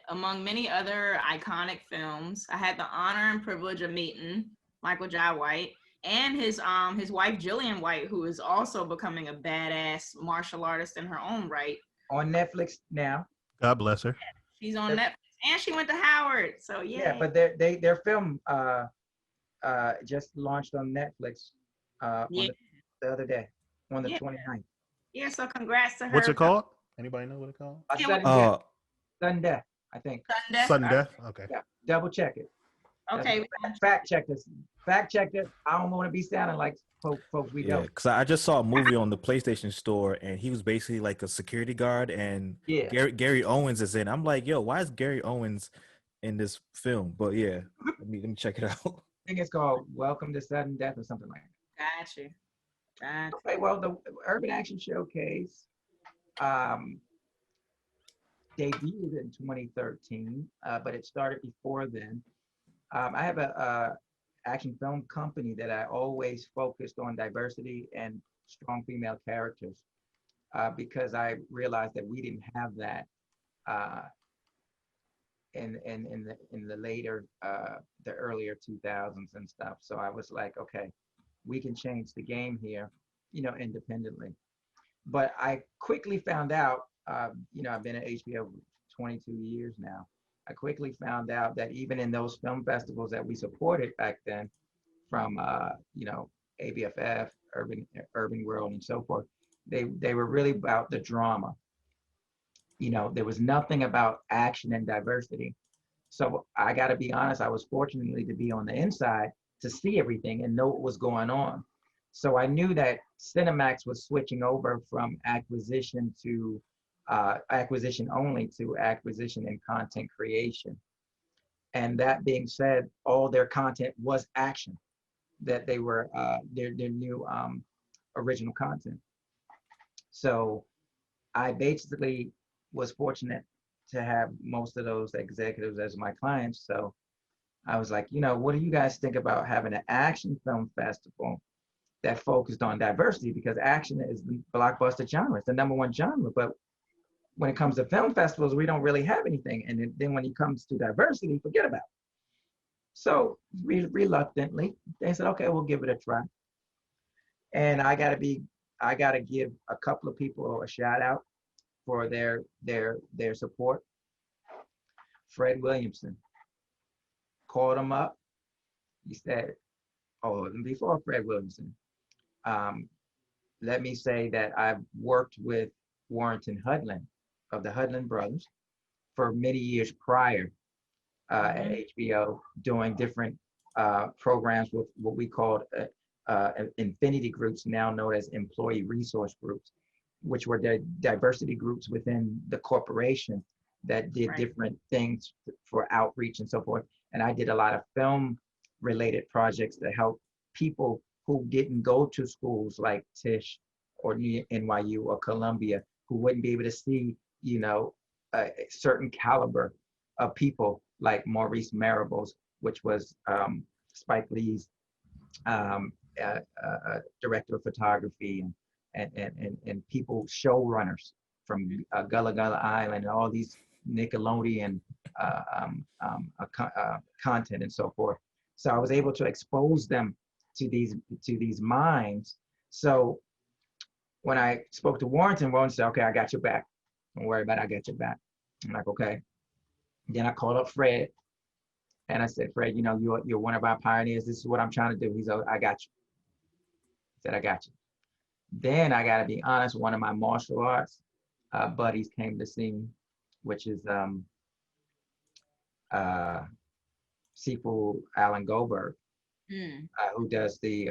among many other iconic films. I had the honor and privilege of meeting Michael Jai White and his wife Jillian White, who is also becoming a badass martial artist in her own right. On Netflix now. God bless her. She's on Netflix, and she went to Howard. So yeah. Yeah, but their film just launched on Netflix the other day, on the 29th. Yeah, so congrats to her. What's it called? Anybody know what it's called? Sudden Death, I think. Sudden Death? Okay. Yeah, double check it. Okay. Fact check this. Fact check it. I don't want to be sounding like folks we don't. Because I just saw a movie on the PlayStation Store, and he was basically like a security guard, and Gary Owens is in. I'm like, yo, why is Gary Owens in this film? But yeah, let me check it out. I think it's called Welcome to Sudden Death or something like that. Gotcha. Okay, well, the Urban Action Showcase debuted in 2013, but it started before then. I have a action film company that I always focused on diversity and strong female characters because I realized that we didn't have that in the later the earlier 2000s and stuff. So I was like, okay, we can change the game here, independently. But I quickly found out, I've been at HBO 22 years now. I quickly found out that even in those film festivals that we supported back then, from ABFF, Urban World, and so forth, they were really about the drama. There was nothing about action and diversity. So I got to be honest, I was fortunately to be on the inside to see everything and know what was going on. So I knew that Cinemax was switching over from acquisition to acquisition only to acquisition and content creation. And that being said, all their content was action, that they were their new original content. So I basically was fortunate to have most of those executives as my clients. So I was like, what do you guys think about having an action film festival that focused on diversity? Because action is the blockbuster genre. It's the #1 genre. But when it comes to film festivals, we don't really have anything. And then when it comes to diversity, forget about it. So reluctantly, they said, okay, we'll give it a try. And I got to give a couple of people a shout out for their support. Fred Williamson. Called him up. He said, and before Fred Williamson, let me say that I've worked with Warrington Hudlin of the Hudlin Brothers for many years prior at HBO, doing different programs with what we called infinity groups, now known as employee resource groups, which were the diversity groups within the corporation that did Right. different things for outreach and so forth. And I did a lot of film related projects to help people who didn't go to schools like Tisch or NYU or Columbia, who wouldn't be able to see, you know, a certain caliber of people like Maurice Marable's, which was Spike Lee's director of photography, and people, showrunners from Gullah Gullah Island, and all these Nickelodeon content and so forth. So I was able to expose them to these minds. So when I spoke to Warrington said, okay, I got your back. Don't worry about it, I got your back. I'm like, okay. Then I called up Fred and I said, Fred, you know, you're one of our pioneers. This is what I'm trying to do. He's like, I got you. I said, I got you. Then I got to be honest, one of my martial arts buddies came to see me, which is Sifu Alan Goldberg, who does the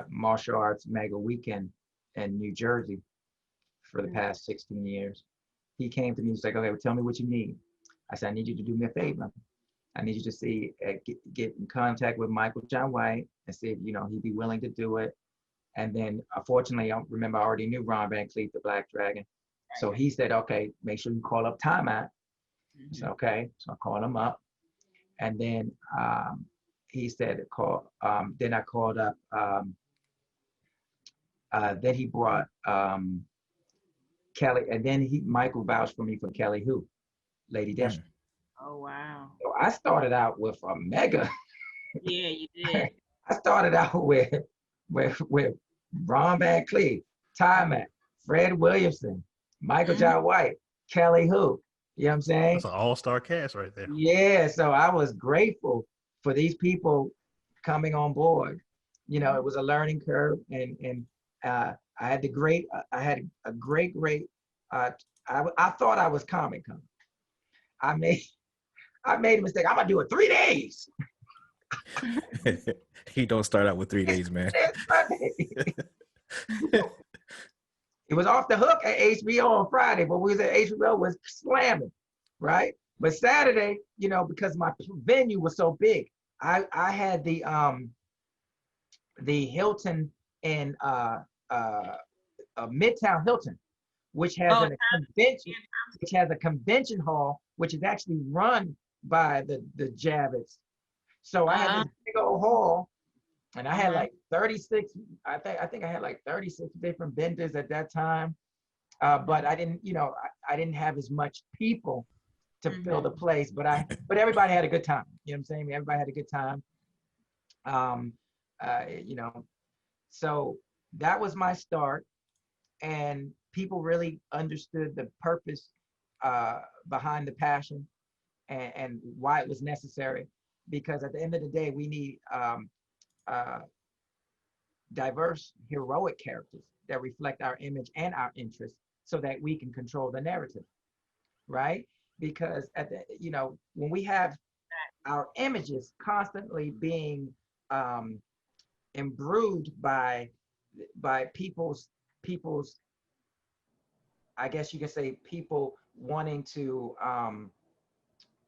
martial arts mega weekend in New Jersey for the past 16 years. He came to me, he's like, okay, well, tell me what you need. I said, I need you to do me a favor. I need you to see, get in contact with Michael John White and see if, you know, he'd be willing to do it. And then, unfortunately, I remember I already knew Ron Van Cleef, the Black Dragon. So he said, okay, make sure you call up Time Out. I said, okay. So I called him up. And then he said, call. Then I called up. Then he brought Kelly. And then Michael vouched for me for Kelly Who, Lady Death. Oh, wow. So I started out with a mega. Yeah, you did. I started out with Ron Van Cleef, Ty Mac, Fred Williamson, Michael John White, Kelly Who. You know what I'm saying? That's an all-star cast right there. Yeah, so I was grateful for these people coming on board. You know, it was a learning curve, and I had a great. I thought I was Comic-Con. I made a mistake. I'm gonna do it 3 days. He don't start out with 3 days, man. It was off the hook at HBO on Friday, but we was at HBO was slamming, right? But Saturday, you know, because my venue was so big, I had the Hilton in Midtown Hilton, which has a convention hall, which is actually run by the Javits. So I had this big old hall, and I had like 36. I think I had like 36 different vendors at that time. But I didn't, you know, I didn't have as much people to fill the place. But everybody had a good time. You know what I'm saying? Everybody had a good time. You know, so that was my start, and people really understood the purpose behind the passion and why it was necessary. Because at the end of the day, we need diverse, heroic characters that reflect our image and our interests, so that we can control the narrative, right? Because you know, when we have our images constantly being imbrued by people's, I guess you could say, people wanting to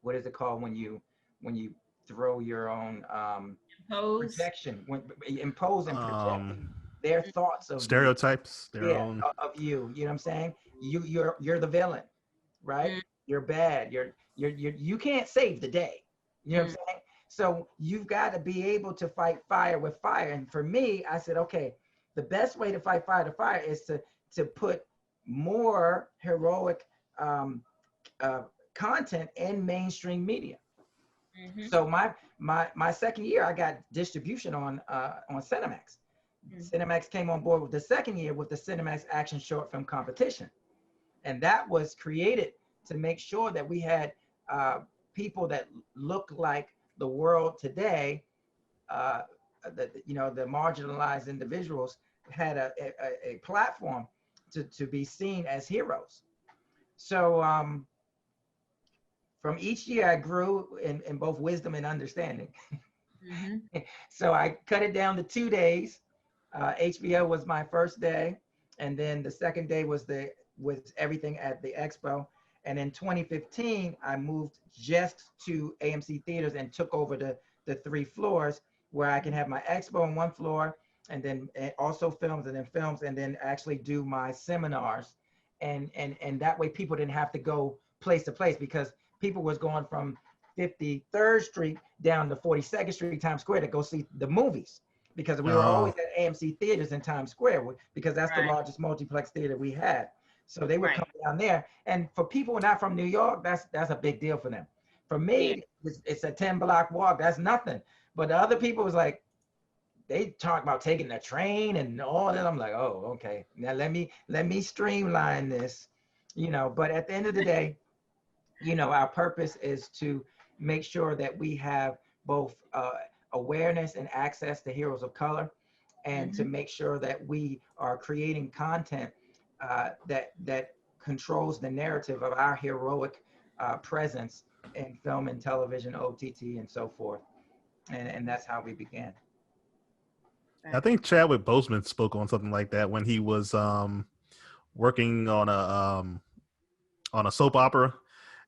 what is it called when you throw your own projection, impose and project their thoughts of stereotypes, you, own of you. You know what I'm saying? You're the villain, right? You're bad. You can't save the day. You know what I'm saying? So you've got to be able to fight fire with fire. And for me, I said, okay, the best way to fight fire to fire is to put more heroic content in mainstream media. So my second year, I got distribution on Cinemax. Cinemax came on board with the second year with the Cinemax Action Short Film Competition, and that was created to make sure that we had people that look like the world today. You know, the marginalized individuals had a platform to be seen as heroes. So from each year, I grew in both wisdom and understanding. So I cut it down to 2 days. HBO was my first day, and then the second day was everything at the Expo. And in 2015, I moved just to AMC theaters and took over the 3 floors where I can have my expo on 1 floor, and then also films, and then actually do my seminars. And that way people didn't have to go place to place, because people was going from 53rd Street down to 42nd Street, Times Square, to go see the movies, because we were always at AMC theaters in Times Square, because that's the largest multiplex theater we had. So they would come down there. And for people not from New York, that's a big deal for them. For me, it's a 10-block walk. That's nothing. But the other people was like, they talk about taking the train and all that. I'm like, oh, okay. Now let me streamline this, But at the end of the day, our purpose is to make sure that we have both awareness and access to heroes of color, and to make sure that we are creating content that controls the narrative of our heroic presence in film and television, OTT, and so forth. And that's how we began. I think Chadwick Boseman spoke on something like that when he was working on a soap opera,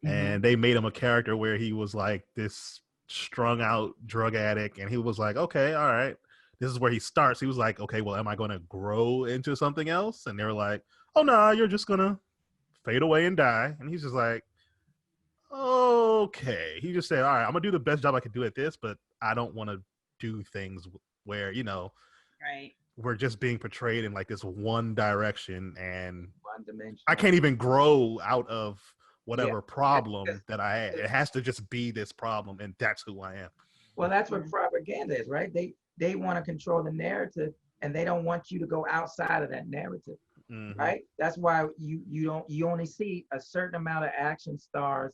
and they made him a character where he was like this strung out drug addict, and he was like, okay, all right, this is where he starts. He was like, okay, well, am I going to grow into something else? And they were like, oh no, you're just gonna fade away and die. And he's just like, okay. He just said, all right, I'm gonna do the best job I can do at this, but I don't want to do things where we're just being portrayed in like this one direction, and one dimension. I can't even grow out of whatever problem that I had. It has to just be this problem, and that's who I am. Well, that's what propaganda is, right? They want to control the narrative, and they don't want you to go outside of that narrative, right? That's why you only see a certain amount of action stars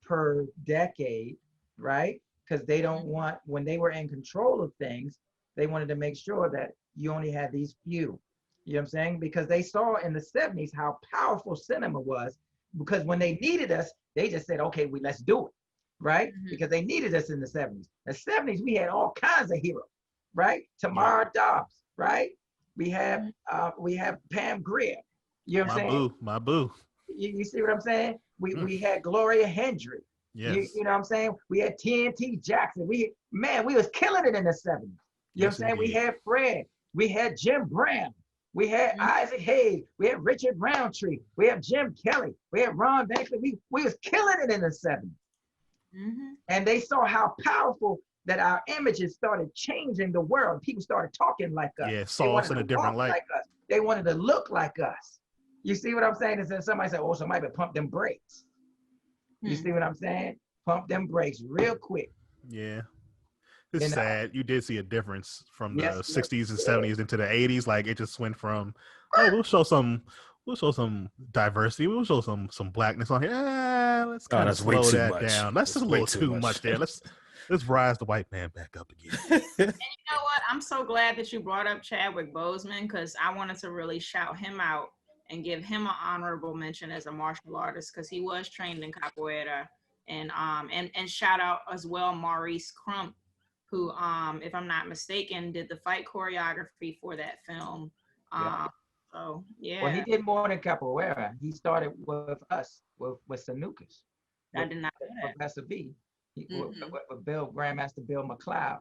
per decade, right? Because they don't want, when they were in control of things, they wanted to make sure that you only had these few. You know what I'm saying? Because they saw in the 70s how powerful cinema was, because when they needed us, they just said, okay, let's do it, right? Because they needed us in the 70s. The 70s, we had all kinds of heroes, right? Tamara Dobbs, right? We have Pam Grier. You know what I'm saying? My boo. You see what I'm saying? We had Gloria Hendry. Yes. You know what I'm saying? We had TNT Jackson. We was killing it in the 70s. You know what I'm saying? We had Fred. We had Jim Brown. We had Isaac Hayes. We had Richard Roundtree. We had Jim Kelly. We had Ron Bankley. We was killing it in the 70s. And they saw how powerful that our images started changing the world. People started talking like us. Yeah, saw us in a different light. Like us. They wanted to look like us. You see what I'm saying? And then somebody said, oh, somebody better pump them brakes. You see what I'm saying? Pump them brakes real quick. Yeah. It's sad. You did see a difference from the 60s and 70s into the 80s. Like, it just went from, we'll show some diversity. We'll show some blackness on here. Let's kind of slow that down. That's just a little too much there. Let's rise the white man back up again. And you know what? I'm so glad that you brought up Chadwick Boseman, because I wanted to really shout him out and give him an honorable mention as a martial artist, because he was trained in capoeira. And shout out as well Maurice Crump, who, if I'm not mistaken, did the fight choreography for that film. So, yeah. Well, he did more than capoeira. He started with us, with Sanukas. I did not know that. Professor B, with Grandmaster Bill McLeod.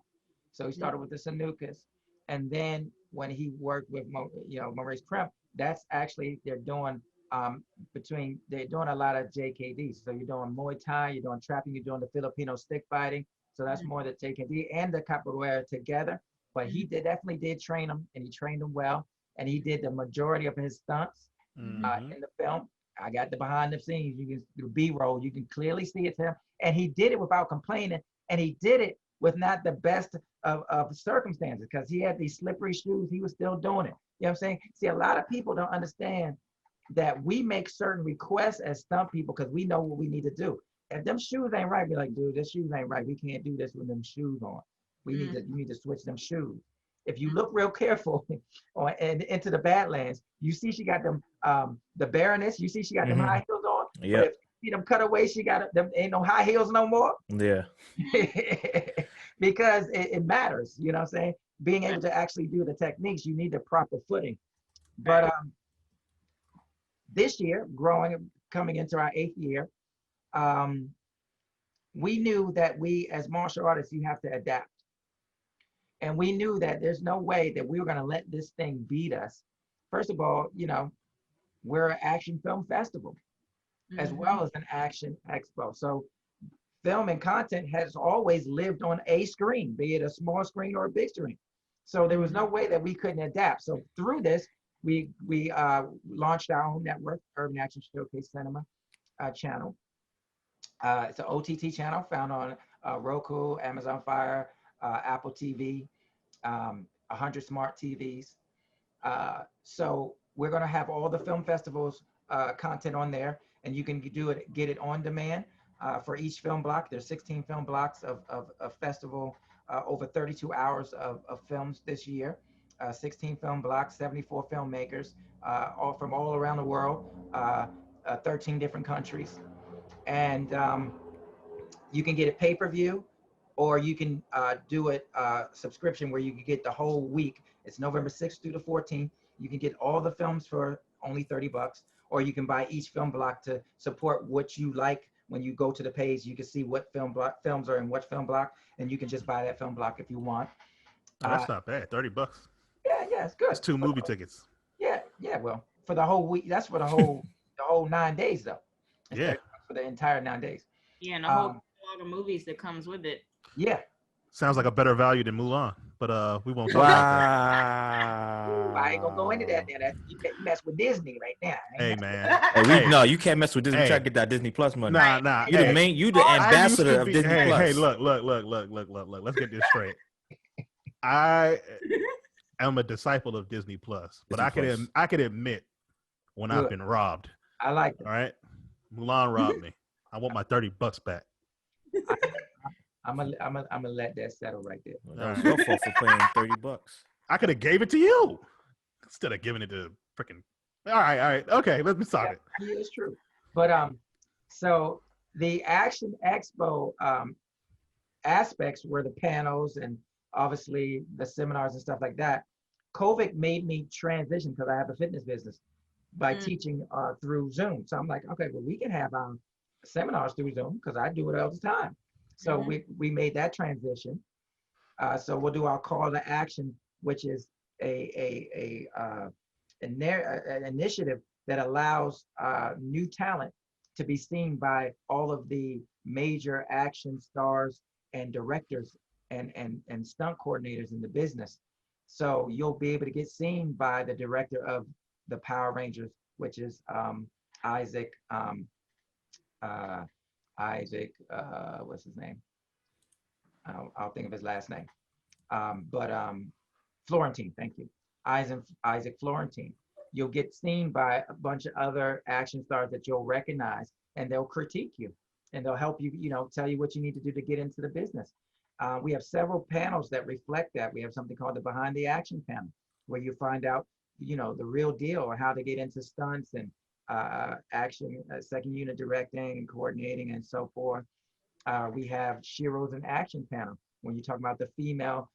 So he started with the Sanukas. And then when he worked with, Maurice Crump, that's actually, they're doing a lot of JKDs. So you're doing Muay Thai, you're doing trapping, you're doing the Filipino stick fighting. So that's more the JKD and the capoeira together. But he definitely did train them, and he trained them well. And he did the majority of his stunts in the film. I got the behind the scenes. You can do B-roll. You can clearly see it to him. And he did it without complaining. And he did it with not the best of circumstances, because he had these slippery shoes. He was still doing it. You know what I'm saying? See, a lot of people don't understand that we make certain requests as stunt people because we know what we need to do. If them shoes ain't right, be like, dude, this shoes ain't right. We can't do this with them shoes on. You need to switch them shoes. If you look real careful and into the Badlands, you see she got them, the Baroness, you see she got them high heels on. Yeah. But if you see them cutaways, she got them, ain't no high heels no more. Yeah. Because it matters, you know what I'm saying? Being able to actually do the techniques, you need the proper footing. But this year, growing coming into our 8th year, we knew that we, as martial artists, you have to adapt. And we knew that there's no way that we were going to let this thing beat us. First of all, you know, we're an action film festival as well as an action expo. So film and content has always lived on a screen, be it a small screen or a big screen. So there was no way that we couldn't adapt. So through this, we launched our own network, Urban Action Showcase Cinema channel. It's an OTT channel found on Roku, Amazon Fire, Apple TV, 100 smart TVs. So we're going to have all the film festivals content on there, and you can get it on demand for each film block. There's 16 film blocks of festival, over 32 hours of films this year. 16 film blocks, 74 filmmakers, all from all around the world, 13 different countries. And you can get it pay-per-view, or you can do it subscription where you can get the whole week. It's November 6th through the 14th. You can get all the films for only $30, or you can buy each film block to support what you like. When you go to the page, you can see what films are in what film block, and you can just buy that film block if you want. Oh, that's not bad. $30. Yeah, it's good. It's 2 movie tickets. Yeah. Well, for the whole week, that's for the whole 9 days though. It's Yeah. for the entire 9 days. Yeah, and the whole lot of movies that comes with it. Yeah. Sounds like a better value than Mulan, but we won't talk about Ooh, I ain't gonna go into that. Now you mess with Disney right now. that. Hey man. Hey, no, you can't mess with Disney. Hey. Try to get that Disney Plus money. Nah. You the main. You the ambassador of Disney Plus. Hey, look. Let's get this straight. I am a disciple of Disney Plus, but I can admit when I've been robbed. I like it. All right, Mulan robbed me. I want my $30 back. I'm gonna let that settle right there. That was your fault for paying $30. I could have gave it to you instead of giving it to freaking. All right. Okay, let me stop it. Yeah, it's true. But so the Action Expo aspects were the panels and obviously the seminars and stuff like that. COVID made me transition because I have a fitness business by teaching through Zoom. So I'm like, okay, well, we can have seminars through Zoom because I do it all the time. So we made that transition. So we'll do our call to action, which is an initiative that allows new talent to be seen by all of the major action stars and directors and stunt coordinators in the business. So you'll be able to get seen by the director of the Power Rangers, which is Isaac, what's his name? I'll think of his last name. Florentine, thank you. Isaac Florentine. You'll get seen by a bunch of other action stars that you'll recognize, and they'll critique you, and they'll help you, tell you what you need to do to get into the business. We have several panels that reflect that. We have something called the Behind the Action panel, where you find out, the real deal, or how to get into stunts and action, second unit directing and coordinating and so forth. We have Shiro's and Action panel, when you talk about the female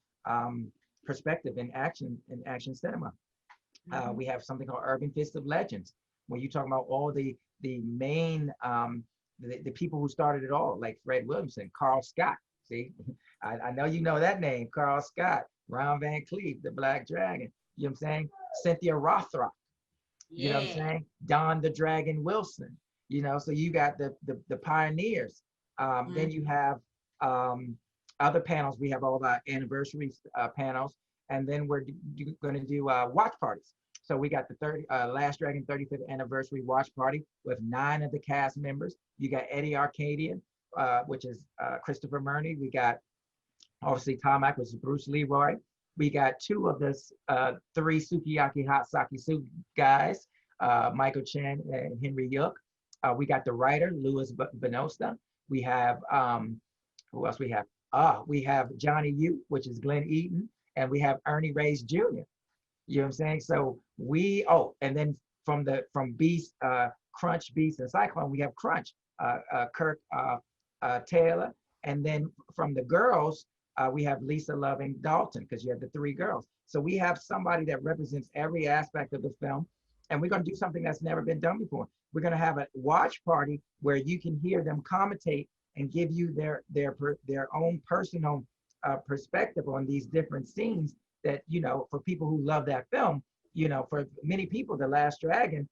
perspective in action cinema. We have something called Urban Fist of Legends, where you talk about all the main the people who started it all, like Fred Williamson, Carl Scott. See, I know you know that name, Carl Scott, Ron Van Cleef, the Black Dragon. You know what I'm saying? Cynthia Rothrock. You know what I'm saying? Don the Dragon Wilson. So you got the pioneers. Then you have other panels. We have all the anniversary panels, and then we're going to do watch parties. So we got the Last Dragon 35th anniversary watch party with 9 of the cast members. You got Eddie Arcadian, which is Christopher Murney. We got obviously Tarmac, which is Bruce Leroy. We got 2 of the 3 Sukiyaki Hot Sake Soup guys, Michael Chen and Henry Yook. We got the writer, Louis Benosta. We have, who else we have? We have Johnny Ute, which is Glenn Eaton, and we have Ernie Reyes Jr. You know what I'm saying? So and then from Beast, Crunch, Beast, and Cyclone, we have Crunch, Kirk Taylor. And then from the girls, we have Lisa Loving Dalton, because you have the 3 girls. So we have somebody that represents every aspect of the film. And we're going to do something that's never been done before. We're going to have a watch party where you can hear them commentate and give you their own personal perspective on these different scenes that, you know, for people who love that film, you know, for many people, The Last Dragon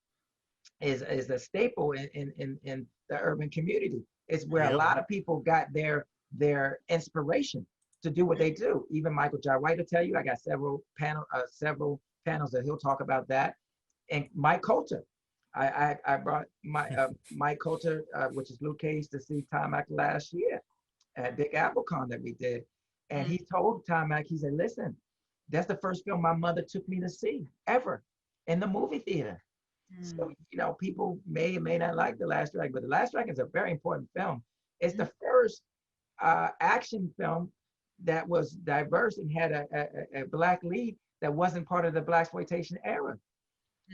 is a staple in the urban community. It's where a lot of people got their inspiration to do what they do. Even Michael Jai White will tell you. I got several panels that he'll talk about that. And Mike Coulter, I brought Mike Coulter, which is Luke Cage, to see Timac last year at Big Apple Con that we did, and he told Timac, he said, "Listen, that's the first film my mother took me to see ever in the movie theater." So, you know, people may or may not like The Last Dragon, but The Last Dragon is a very important film. It's the first action film that was diverse and had a black lead that wasn't part of the blaxploitation era.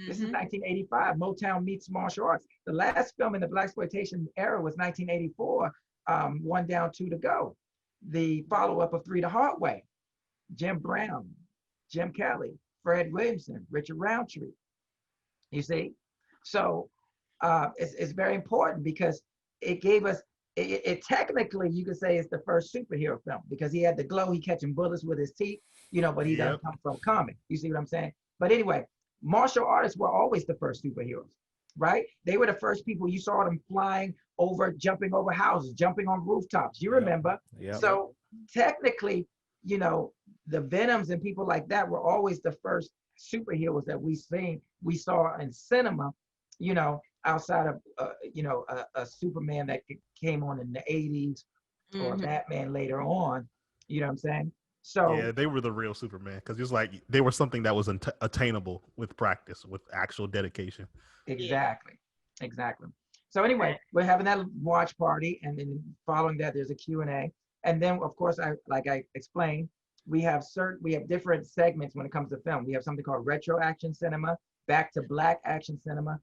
This is 1985. Motown meets martial arts. The last film in the blaxploitation era was 1984. One Down, Two to Go. The follow-up of Three the Hard Way. Jim Brown, Jim Kelly, Fred Williamson, Richard Roundtree. You see, so it's very important because it gave us. It technically, you could say, it's the first superhero film because he had the glow. He catching bullets with his teeth, you know, but he doesn't come from comic. You see what I'm saying? But anyway, martial artists were always the first superheroes, right? They were the first people you saw them flying over, jumping over houses, jumping on rooftops. You remember? So technically, you know, the Venoms and people like that were always the first superheroes that we saw in cinema, you know, outside of you know, a Superman that came on in the 80s or Batman later on. You know what I'm saying? So yeah, they were the real Superman because it was like they were something that was attainable with practice, with actual dedication. Exactly. So anyway, we're having that watch party, and then following that, there's a Q&A, and then of course, like I explained, we have different segments when it comes to film. We have something called retro action cinema, back to black action cinema,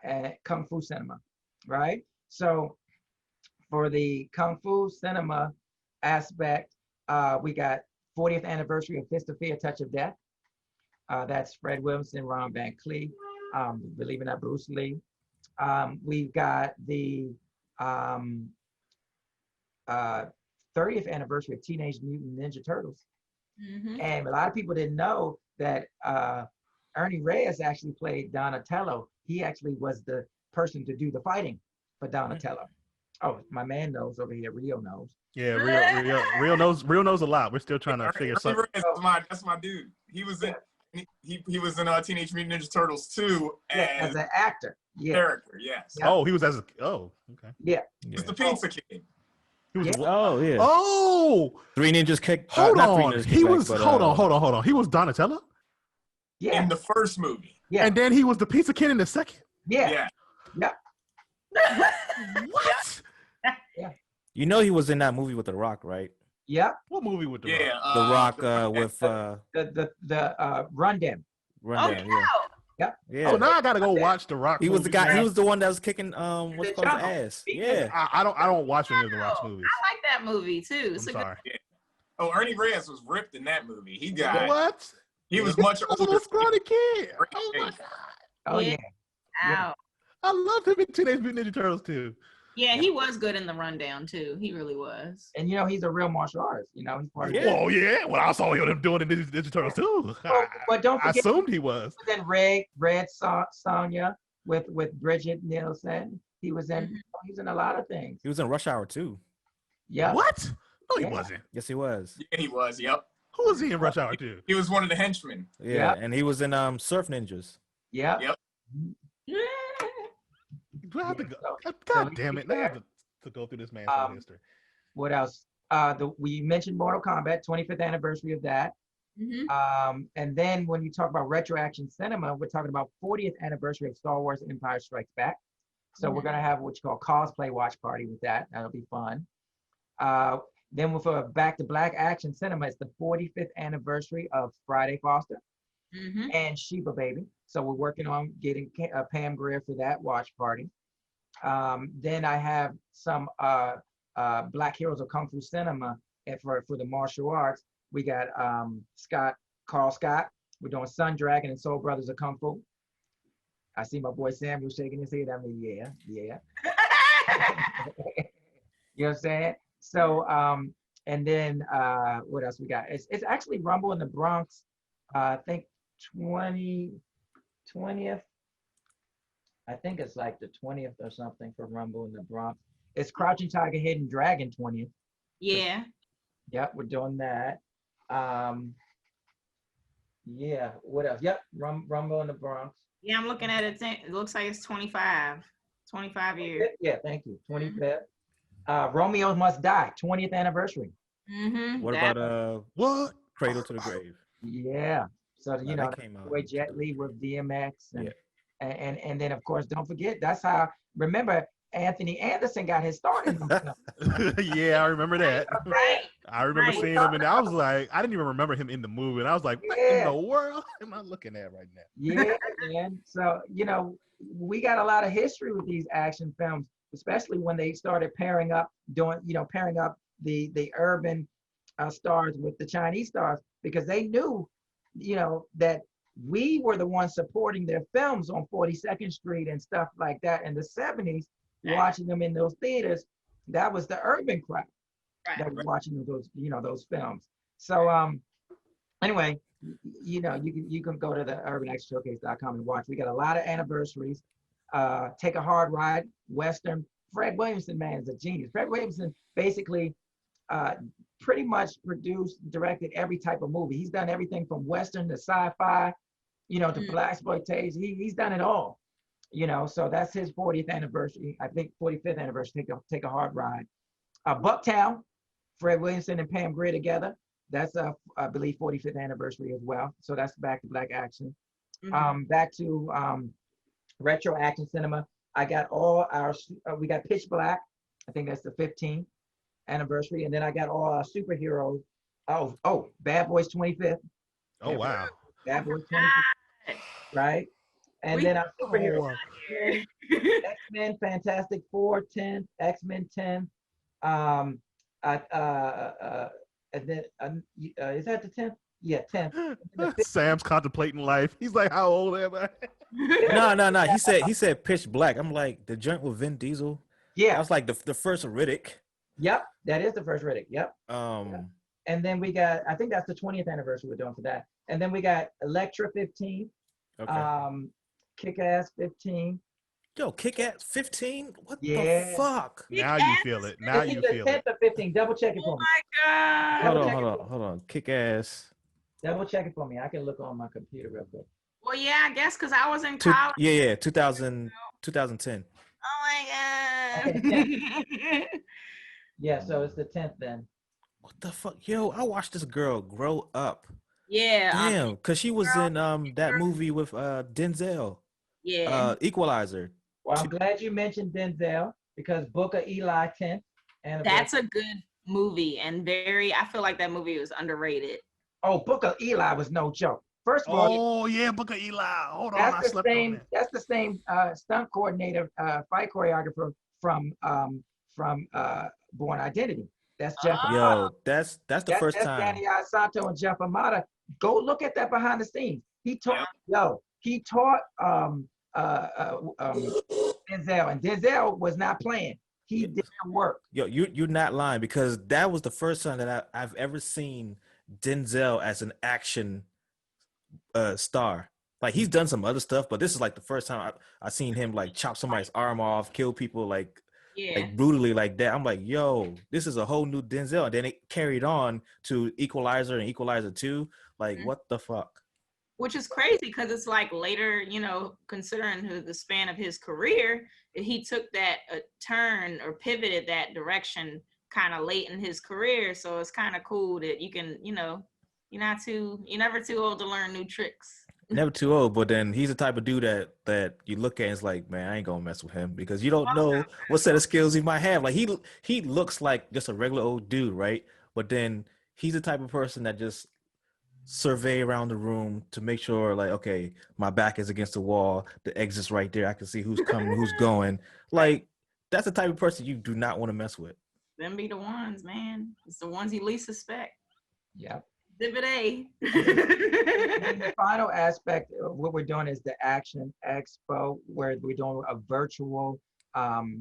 and kung fu cinema, right? So for the kung fu cinema aspect, we got 40th anniversary of Fist of Fear, Touch of Death. That's Fred Williamson, Ron Van Cleef, Believe It or Not, Bruce Lee. We've got the 30th anniversary of Teenage Mutant Ninja Turtles. And a lot of people didn't know that Ernie Reyes actually played Donatello. He actually was the person to do the fighting for Donatello. Oh, my man knows over here. Rio knows. Yeah, Rio knows a lot. We're still trying to figure something. That's my dude. He was in Teenage Mutant Ninja Turtles too, as an actor. Character, yes. Yep. Oh, he was okay. Yeah. He was the Pizza King. He was Three Ninjas Kick. Hold on. He was hold on. He was Donatello? Yeah. In the first movie. Yeah. And then he was the Pizza Kid in the second? Yeah. What? Yeah. You know he was in that movie with The Rock, right? Yeah. What movie with The Rock? The Rock with the Rundown. Yeah. Oh, now I gotta go watch The Rock. He was the guy. He was the one that was kicking what's called his ass. Yeah. I don't watch any of The Rock's movies. I like that movie too. I'm sorry. Oh, Ernie Reyes was ripped in that movie. He got what? He was much older. Little scrawny kid. Oh my god. Oh yeah. Ow. I loved him in Teenage Mutant Ninja Turtles too. Yeah, he was good in The Rundown too. He really was. And you know, he's a real martial artist. You know, he's part of it. Oh yeah. Well, I saw him doing it in Ninja Turtles too. But don't forget, I assumed he was. Then Red Sonja with Bridget Nielsen. He was in a lot of things. He was in Rush Hour too. Yeah. What? No, he wasn't. Yes, he was. Yeah, he was. Yep. Who was he in Rush Hour 2? He was one of the henchmen. Yeah, and he was in Surf Ninjas. Yeah. Yep. God damn it! Now I have to go through this man's history. What else? We mentioned Mortal Kombat, 25th anniversary of that. And then when you talk about retro action cinema, we're talking about 40th anniversary of Star Wars Empire Strikes Back. So we're gonna have what you call cosplay watch party with that. That'll be fun. Then for Back to Black Action Cinema, it's the 45th anniversary of Friday Foster and Sheba Baby. So we're working on getting Pam Grier for that watch party. Then I have some Black Heroes of Kung Fu Cinema for the martial arts. We got Carl Scott. We're doing Sun Dragon and Soul Brothers of Kung Fu. I see my boy Samuel shaking his head. I mean, yeah. You know what I'm saying? So, and then what else we got? It's actually Rumble in the Bronx. I think 20th. I think it's like the 20th or something for Rumble in the Bronx. It's Crouching Tiger, Hidden Dragon 20th. Yeah. Yep, we're doing that. Yeah, what else? Yep, Rumble in the Bronx. Yeah, I'm looking at it. It looks like it's 25 years. Yeah, thank you. 25th. Romeo Must Die, 20th anniversary. Mm-hmm. What about What? Cradle to the Grave? Yeah. So you know, that came out. way Jet Li with DMX and, Yeah. and then of course don't forget that's how remember Anthony Anderson got his start in them. Yeah, I remember that. Right. I remember Right. seeing him, and I was like, I didn't even remember him in the movie, and I was like, what in the world am I looking at right now? Yeah, man. So you know, we got a lot of history with these action films, especially when they started pairing up the urban stars with the Chinese stars because they knew, you know, that we were the ones supporting their films on 42nd Street and stuff like that in the 70s, watching them in those theaters. That was the urban crowd that was watching those films. So anyway, you know, you can go to the urbanactionshowcase.com and watch. We got a lot of anniversaries. Take a Hard Ride, Western. Fred Williamson, man, is a genius. Fred Williamson basically pretty much produced, directed every type of movie. He's done everything from Western to sci-fi, you know, to blaxploitation. He's done it all, you know. So that's his 40th anniversary. I think 45th anniversary. Take a Hard Ride. Bucktown, Fred Williamson and Pam Grier together. That's I believe 45th anniversary as well. So that's back to black action. Back to retro action cinema. I got all our. We got Pitch Black. I think that's the 15th anniversary, and then I got all our superheroes. Oh, Bad Boys 25th. Oh, wow. Bad Boys 25th. Right, and then our superheroes. X-Men, Fantastic Four 10th, X-Men 10th. And then is that the 10th? Yeah, 10th. Sam's contemplating life. He's like, how old am I? No. He said Pitch Black. I'm like, the joint with Vin Diesel. Yeah. That was like the first Riddick. Yep, that is the first Riddick. Yep. Yep. And then we got, I think that's the 20th anniversary we're doing for that. And then we got Elektra 15. Okay. Kick-Ass 15. Yo, Kick-Ass 15? What Yeah. the fuck? Now you feel it. Now you feel it. 10th or 15. Double check it for me. Oh my God. Hold on. Kick-Ass. Double check it for me. I can look on my computer real quick. Well, yeah, I guess because I was in college. Yeah, 2010. Oh my God. Okay, yeah, so it's the 10th then. What the fuck? Yo, I watched this girl grow up. Yeah. Damn, because she was in that movie with Denzel. Yeah. Equalizer. Well, I'm glad you mentioned Denzel because Booker Eli 10th. That's a good movie and I feel like that movie was underrated. Oh, Booker Eli was no joke. First of all, yeah, Booker Eli. Hold on, that's the same stunt coordinator, fight choreographer from Born Identity. That's Jeff. Yo, that's the first time. Danny Sato and Jeff Amata. Go look at that behind the scenes. He taught Denzel, and Denzel was not playing. He did work. Yo, you're not lying because that was the first time that I've ever seen Denzel as an action star. Like he's done some other stuff, but this is like the first time I seen him like chop somebody's arm off, kill people like brutally like that. I'm like, yo, this is a whole new Denzel. And then it carried on to Equalizer and Equalizer 2. Like, what the fuck? Which is crazy because it's like later, you know, considering the span of his career, he took that turn or pivoted that direction kind of late in his career. So it's kind of cool that you can, you know, you're never too old to learn new tricks. Never too old, but then he's the type of dude that you look at and it's like, man, I ain't gonna mess with him because you don't know what set of skills he might have. Like he looks like just a regular old dude, right? But then he's the type of person that just survey around the room to make sure, like, okay, my back is against the wall, the exit's right there, I can see who's coming, who's going. Like, that's the type of person you do not want to mess with. Them be the ones, man. It's the ones you least suspect. Yep. Exhibit A. And then the final aspect of what we're doing is the Action Expo, where we're doing a virtual expo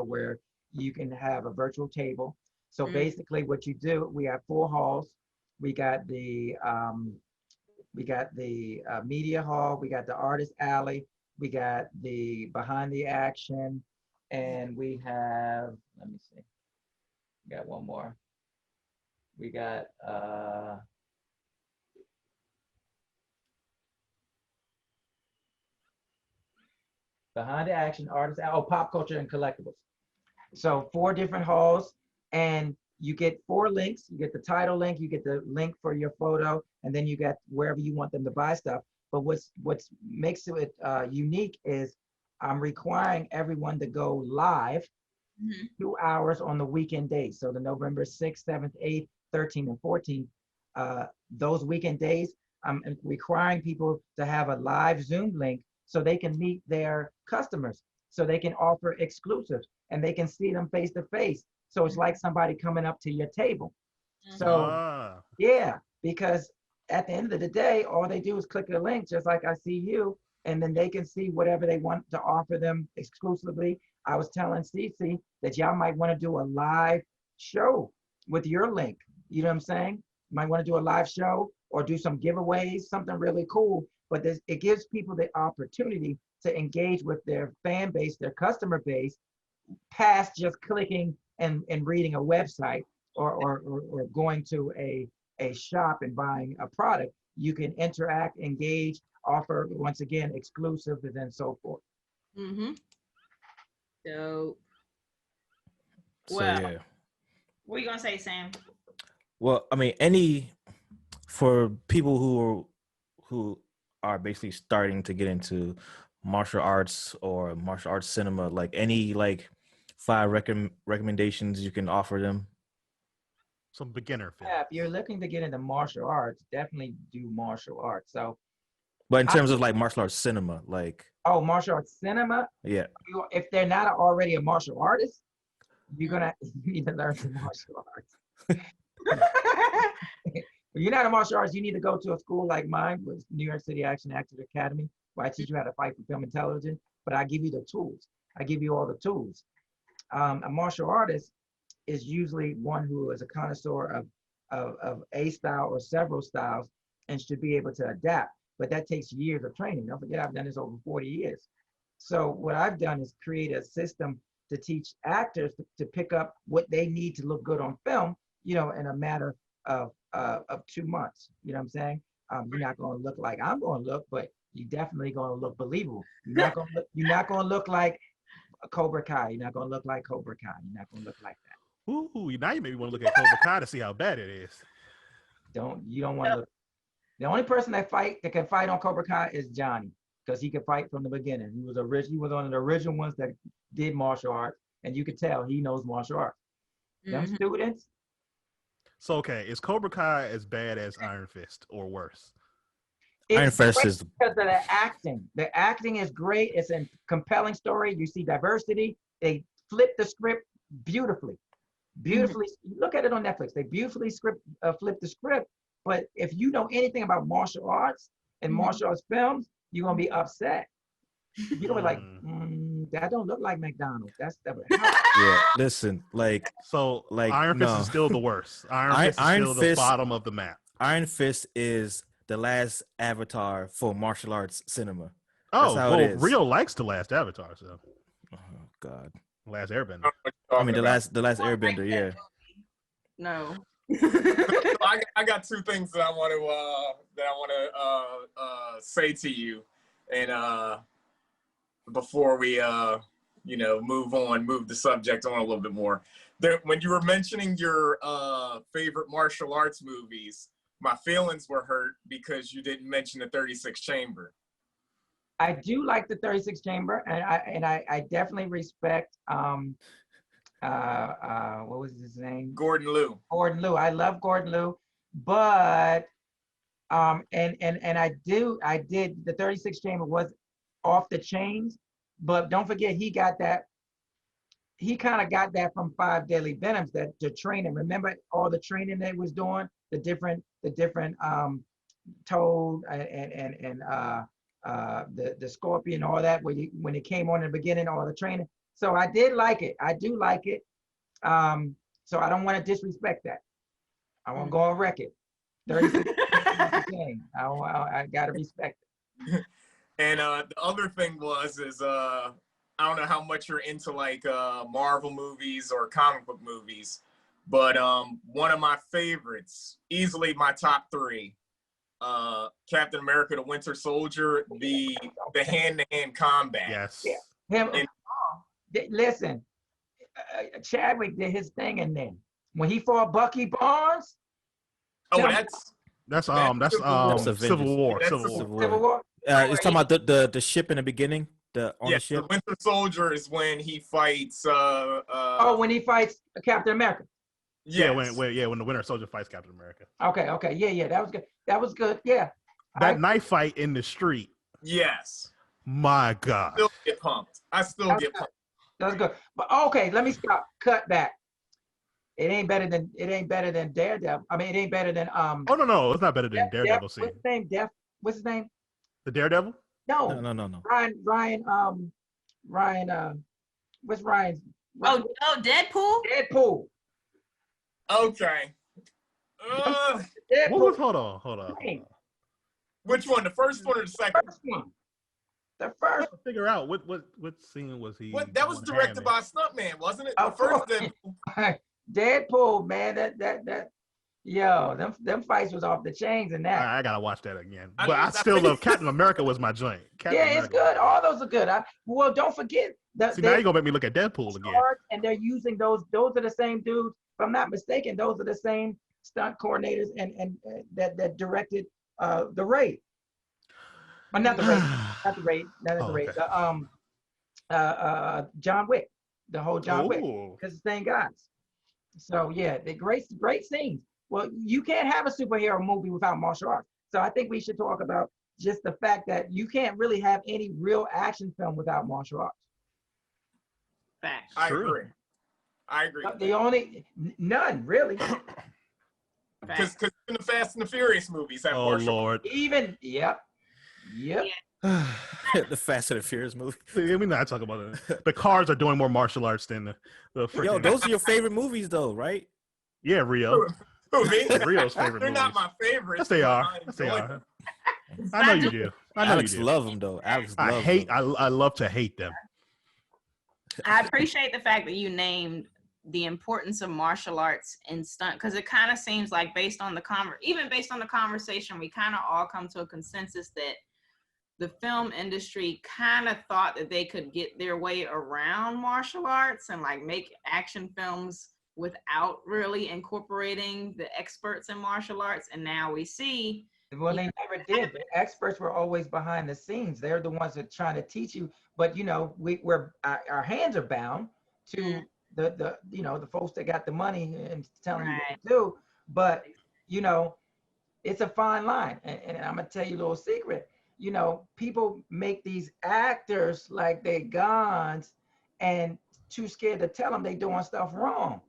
where you can have a virtual table. So basically, what you do, we have 4 halls. We got the media hall, we got the artist alley, we got the behind the action, and we have, let me see, we got one more. We got behind the action, artist, pop culture and collectibles. So 4 different halls, and you get 4 links. You get the title link, you get the link for your photo, and then you get wherever you want them to buy stuff. But what's makes it unique is I'm requiring everyone to go live 2 hours on the weekend days. So the November 6th, 7th, 8th, 13th, and 14th, those weekend days, I'm requiring people to have a live Zoom link so they can meet their customers, so they can offer exclusives and they can see them face to face. So it's like somebody coming up to your table. So yeah, because at the end of the day, all they do is click a link, just like I see you, and then they can see whatever they want to offer them exclusively. I was telling Cece that y'all might want to do a live show with your link. You know what I'm saying? You might want to do a live show or do some giveaways, something really cool. But it gives people the opportunity to engage with their fan base, their customer base, past just clicking and reading a website or going to a shop and buying a product. You can interact, engage, offer, once again, exclusive, and then so forth. So, So well, yeah. what are you gonna say, Sam? Well, I mean, for people who are basically starting to get into martial arts or martial arts cinema, like any 5 recommendations you can offer them? Some beginner film. Yeah, if you're looking to get into martial arts, definitely do martial arts. So, But in terms of martial arts cinema, martial arts cinema. yeah. If they're not already a martial artist, you need to learn some martial arts. If you're not a martial artist, you need to go to a school like mine, with New York City Action Actors Academy, where I teach you how to fight for film and television. But I give you the tools. I give you all the tools. A martial artist is usually one who is a connoisseur of a style or several styles and should be able to adapt. But that takes years of training. Don't forget, I've done this over 40 years. So what I've done is create a system to teach actors to pick up what they need to look good on film, in a matter of 2 months. You know what I'm saying? You're not going to look like I'm going to look, but you're definitely going to look believable. You're not going to look like Cobra Kai. You're not going to look like Cobra Kai. You're not going to look like that. Ooh, now you maybe want to look at Cobra Kai to see how bad it is. You don't want to look. The only person that can fight on Cobra Kai is Johnny, because he could fight from the beginning. He was one of the original ones that did martial arts, and you could tell he knows martial arts. Them students. So okay, is Cobra Kai as bad as Iron Fist or worse? Iron Fist is because of the acting. The acting is great. It's a compelling story. You see diversity. They flip the script beautifully. Look at it on Netflix. They beautifully flip the script. But if you know anything about martial arts and martial arts films, you're gonna be upset. You're gonna be like, that don't look like McDonald's. yeah. Listen, Iron Fist is still the worst. Iron Fist is still the bottom of the map. Iron Fist is the last avatar for martial arts cinema. Oh, well, Rio likes the last Avatar, so. Oh God. Last Airbender. I mean, the last Airbender, yeah. No. I got 2 things that I want to say to you, and before we move the subject on a little bit more. When you were mentioning your favorite martial arts movies, my feelings were hurt because you didn't mention the 36 Chamber. I do like the 36 Chamber, and I definitely respect what was his name? Gordon Liu. I love Gordon Liu, but and I did the 36 Chamber was off the chains, but don't forget he got that he kind of got that from Five Deadly Venoms, that the training. Remember all the training they was doing, the different Toad and the Scorpion, all that, when it came on in the beginning, all the training. So I did like it. I do like it. So I don't want to disrespect that. I want to go on record. 36 game. I gotta respect it. And the other thing is I don't know how much you're into like Marvel movies or comic book movies, but one of my favorites, easily my top 3, Captain America: The Winter Soldier, the hand-to-hand combat. Yes. Yeah. Listen, Chadwick did his thing in there when he fought Bucky Barnes. Oh, that's Avengers. Civil War. That's Civil War. Oh, It's talking about the ship in the beginning. The the Winter Soldier is when he fights. when he fights Captain America. Yes. When the Winter Soldier fights Captain America. Okay, yeah, that was good. That was good. Yeah. That knife fight in the street. Yes. My God. Still get pumped. I still get pumped. That was good. But okay, let me stop. Cut back. It ain't better than Daredevil. I mean, it ain't better than Oh no, it's not better than Daredevil. What's his name? What's his name? The Daredevil? No. No. Ryan. What's Ryan's? Oh, Deadpool? Deadpool. Okay. Deadpool. Hold on. Which one? The first one or the second? First one. The first. Figure out what scene was he? That was directed by a stuntman, wasn't it? The Of first course. Deadpool. Deadpool, man. Them fights was off the chains and that. I gotta watch that again. I But I still think- love Captain America was my joint. It's good. All those are good. Well, don't forget See, now you're gonna make me look at Deadpool again. and they're using those are the same dudes. If I'm not mistaken, those are the same stunt coordinators and that directed the Raid. Well, not the Raid. John Wick, the whole John Wick, because the same guys. So yeah, they're great scenes. Well, you can't have a superhero movie without martial arts. So I think we should talk about just the fact that you can't really have any real action film without martial arts. Facts. I agree. None really. Because in the Fast and the Furious movies have martial Lord. Even yep. The Fast and the Furious movie. See, we're not talking about it. The cars are doing more martial arts than the freaking. Yo, those are your favorite movies, though, right? Yeah, Rio. Who, me? Rio's favorite They're movies. not my favorites. Yes, they are. I Yes, they enjoy are. them. I know you do. I know Alex you do. love them, though. Alex I loves hate. them. I love to hate them. I appreciate the fact that you named the importance of martial arts in stunt, because it kind of seems like based on the conversation, we kind of all come to a consensus that the film industry kind of thought that they could get their way around martial arts and like make action films without really incorporating the experts in martial arts. And now we see. Well, they never did. The experts were always behind the scenes. They're the ones that are trying to teach you. But our hands are bound to the folks that got the money and telling you what to do. But it's a fine line. And I'm gonna tell you a little secret. People make these actors like they guns and too scared to tell them they doing stuff wrong.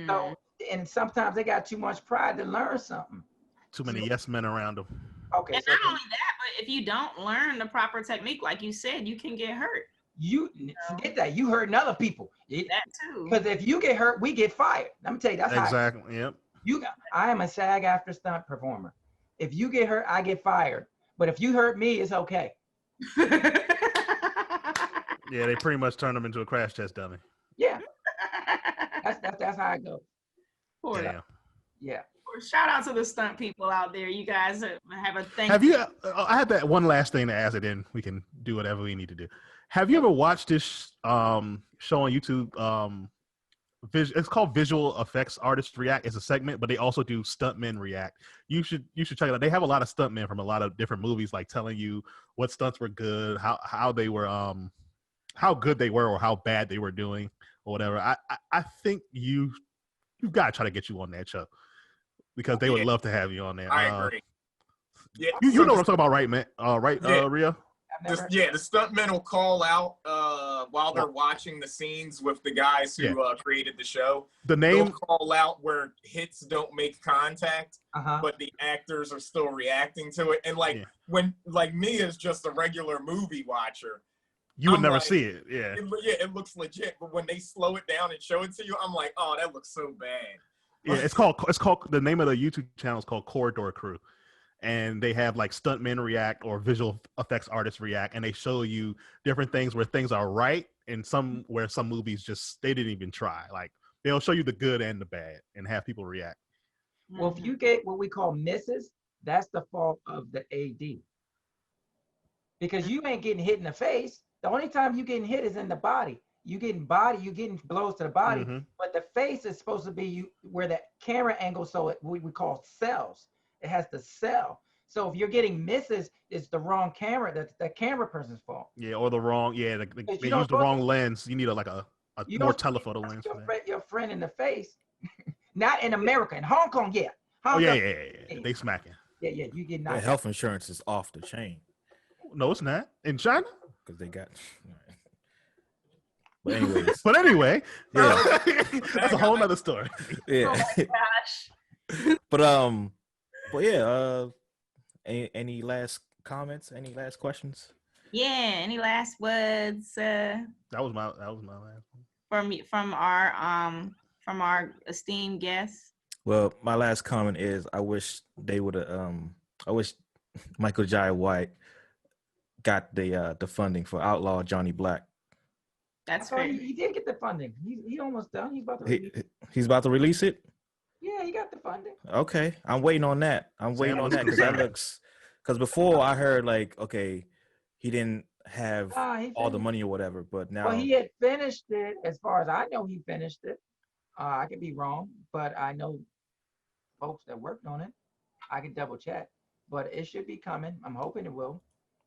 So, and sometimes they got too much pride to learn something. Too many yes men around them. Okay. And not only that, but if you don't learn the proper technique, like you said, you can get hurt. You forget that. You hurting other people. That too. Because if you get hurt, we get fired. Let me tell you, that's Exactly. Yep. I am a SAG-AFTRA stunt performer. If you get hurt, I get fired. But if you hurt me, it's okay. Yeah, they pretty much turned them into a crash test dummy. Yeah. That's how I go. Damn. Yeah. Shout out to the stunt people out there. You guys have a thing. Have you? I had that one last thing to ask, and then we can do whatever we need to do. Have you ever watched this show on YouTube? It's called Visual Effects Artists React. It's a segment, but they also do stuntmen react. You should check it out. They have a lot of stuntmen from a lot of different movies, like telling you what stunts were good, how they were, how good they were, or how bad they were doing, or whatever. I think you've got to try to get you on that show, because they would love to have you on there. I agree. Yeah, you know what I'm talking about, right, man? Rio? the stuntmen will call out while they're watching the scenes with the guys who created the show, The they'll name call out where hits don't make contact, Uh-huh. but the actors are still reacting to it. And like when like me as just a regular movie watcher, you would I'm never like, see it. Yeah. It looks legit. But when they slow it down and show it to you, I'm like, oh, that looks so bad. Yeah, it's called the name of the YouTube channel is called Corridor Crew. And they have like stuntmen react or visual effects artists react, and they show you different things where things are right and some where some movies just they didn't even try. Like they'll show you the good and the bad and have people react. Well, if you get what we call misses, that's the fault of the AD. Because you ain't getting hit in the face. The only time you getting hit is in the body. You getting blows to the body, Mm-hmm. but the face is supposed to be where the camera angle, so we call cells. It has to sell. So if you're getting misses, it's the wrong camera. That's the camera person's fault. Yeah, or the wrong. Yeah, they You use the wrong lens. You need a more telephoto lens. Your friend in the face. Not in America. In Hong Kong, yeah. Oh yeah. They smacking. Yeah, you get knocked Their out. health insurance is off the chain No, it's not in China. because they got. But anyways, yeah, that's a whole nother story. yeah. Oh my gosh. But yeah. Any last comments? Any last questions? Yeah. Any last words That was my last one. from our esteemed guests? Well, my last comment is I wish they would have. I wish Michael Jai White got the funding for Outlaw Johnny Black. That's Oh, fair. he did get the funding. He almost done. He's about to release it. He's about to release it. Yeah, he got the funding. Okay, I'm waiting on that. Because before I heard like, okay, he didn't have all the money or whatever, but now Well, he had finished it. As far as I know, he finished it. I could be wrong, but I know folks that worked on it. I can double check, but it should be coming. I'm hoping it will.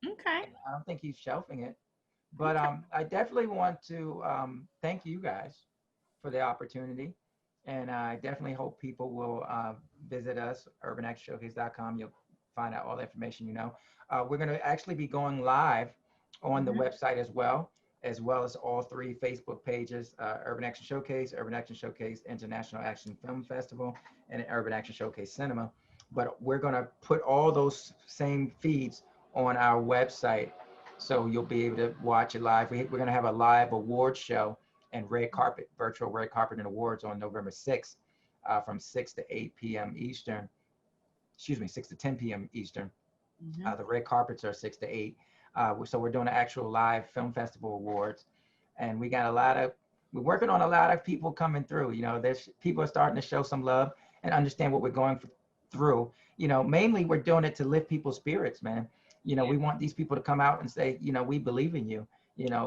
Okay. I don't think he's shelving it, but I definitely want to thank you guys for the opportunity, and I definitely hope people will visit us, urbanactionshowcase.com. You'll find out all the information. We're going to actually be going live on the website as well as all 3 Facebook pages: Urban Action Showcase, Urban Action Showcase International Action Film Festival, and Urban Action Showcase Cinema. But we're going to put all those same feeds on our website, so you'll be able to watch it live. We're going to have a live award show and virtual red carpet and awards on November 6th from 6 to 8 p.m. Eastern. Excuse me, 6 to 10 p.m. Eastern. The red carpets are 6 to 8. So we're doing an actual live film festival awards, and we got we're working on a lot of people coming through. There's people are starting to show some love and understand what we're going through. Mainly we're doing it to lift people's spirits, man. We want these people to come out and say, we believe in you.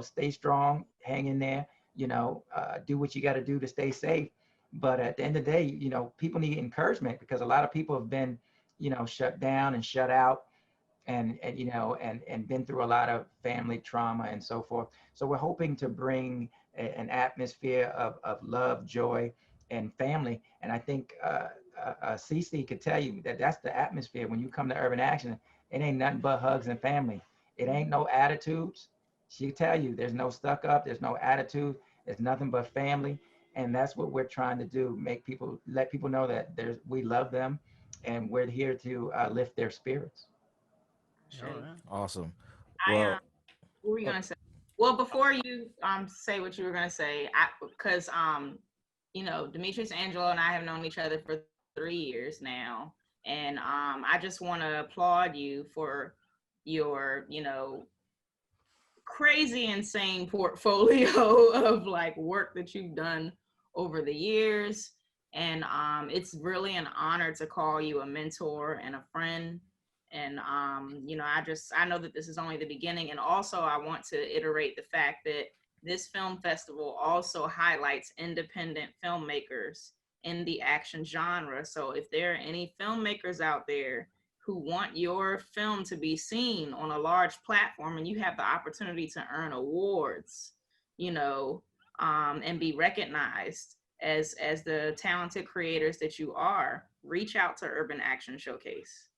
Stay strong, hang in there. Do what you got to do to stay safe. But at the end of the day, people need encouragement, because a lot of people have been, shut down and shut out, and been through a lot of family trauma and so forth. So we're hoping to bring an atmosphere of love, joy, and family. And I think Cece could tell you that that's the atmosphere when you come to Urban Action. It ain't nothing but hugs and family. It ain't no attitudes. She'll tell you there's no stuck up, there's no attitude, it's nothing but family. And that's what we're trying to do, let people know that we love them, and we're here to lift their spirits. Awesome. Well, what were you gonna say? Well, before you say what you were gonna say, because Demetrius, Angelo, and I have known each other for 3 years now, and I just want to applaud you for your crazy, insane portfolio of like work that you've done over the years. And it's really an honor to call you a mentor and a friend. And I know that this is only the beginning. And also I want to iterate the fact that this film festival also highlights independent filmmakers in the action genre. So if there are any filmmakers out there who want your film to be seen on a large platform, and you have the opportunity to earn awards, and be recognized as the talented creators that you are, reach out to Urban Action Showcase.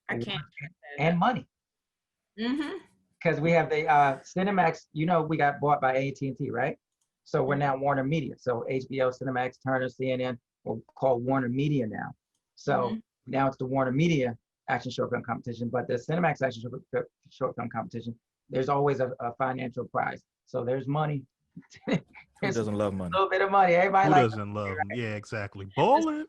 I can't. And money. because we have the Cinemax. You know, we got bought by AT&T, right? So we're now Warner Media. So HBO, Cinemax, Turner, CNN, we're called Warner Media now. So now it's the Warner Media action short film competition, but the Cinemax action short film competition, there's always a financial prize. So there's money. Who doesn't love money? A little bit of money. Everybody Who likes doesn't love? Right? Yeah, exactly. Bowling.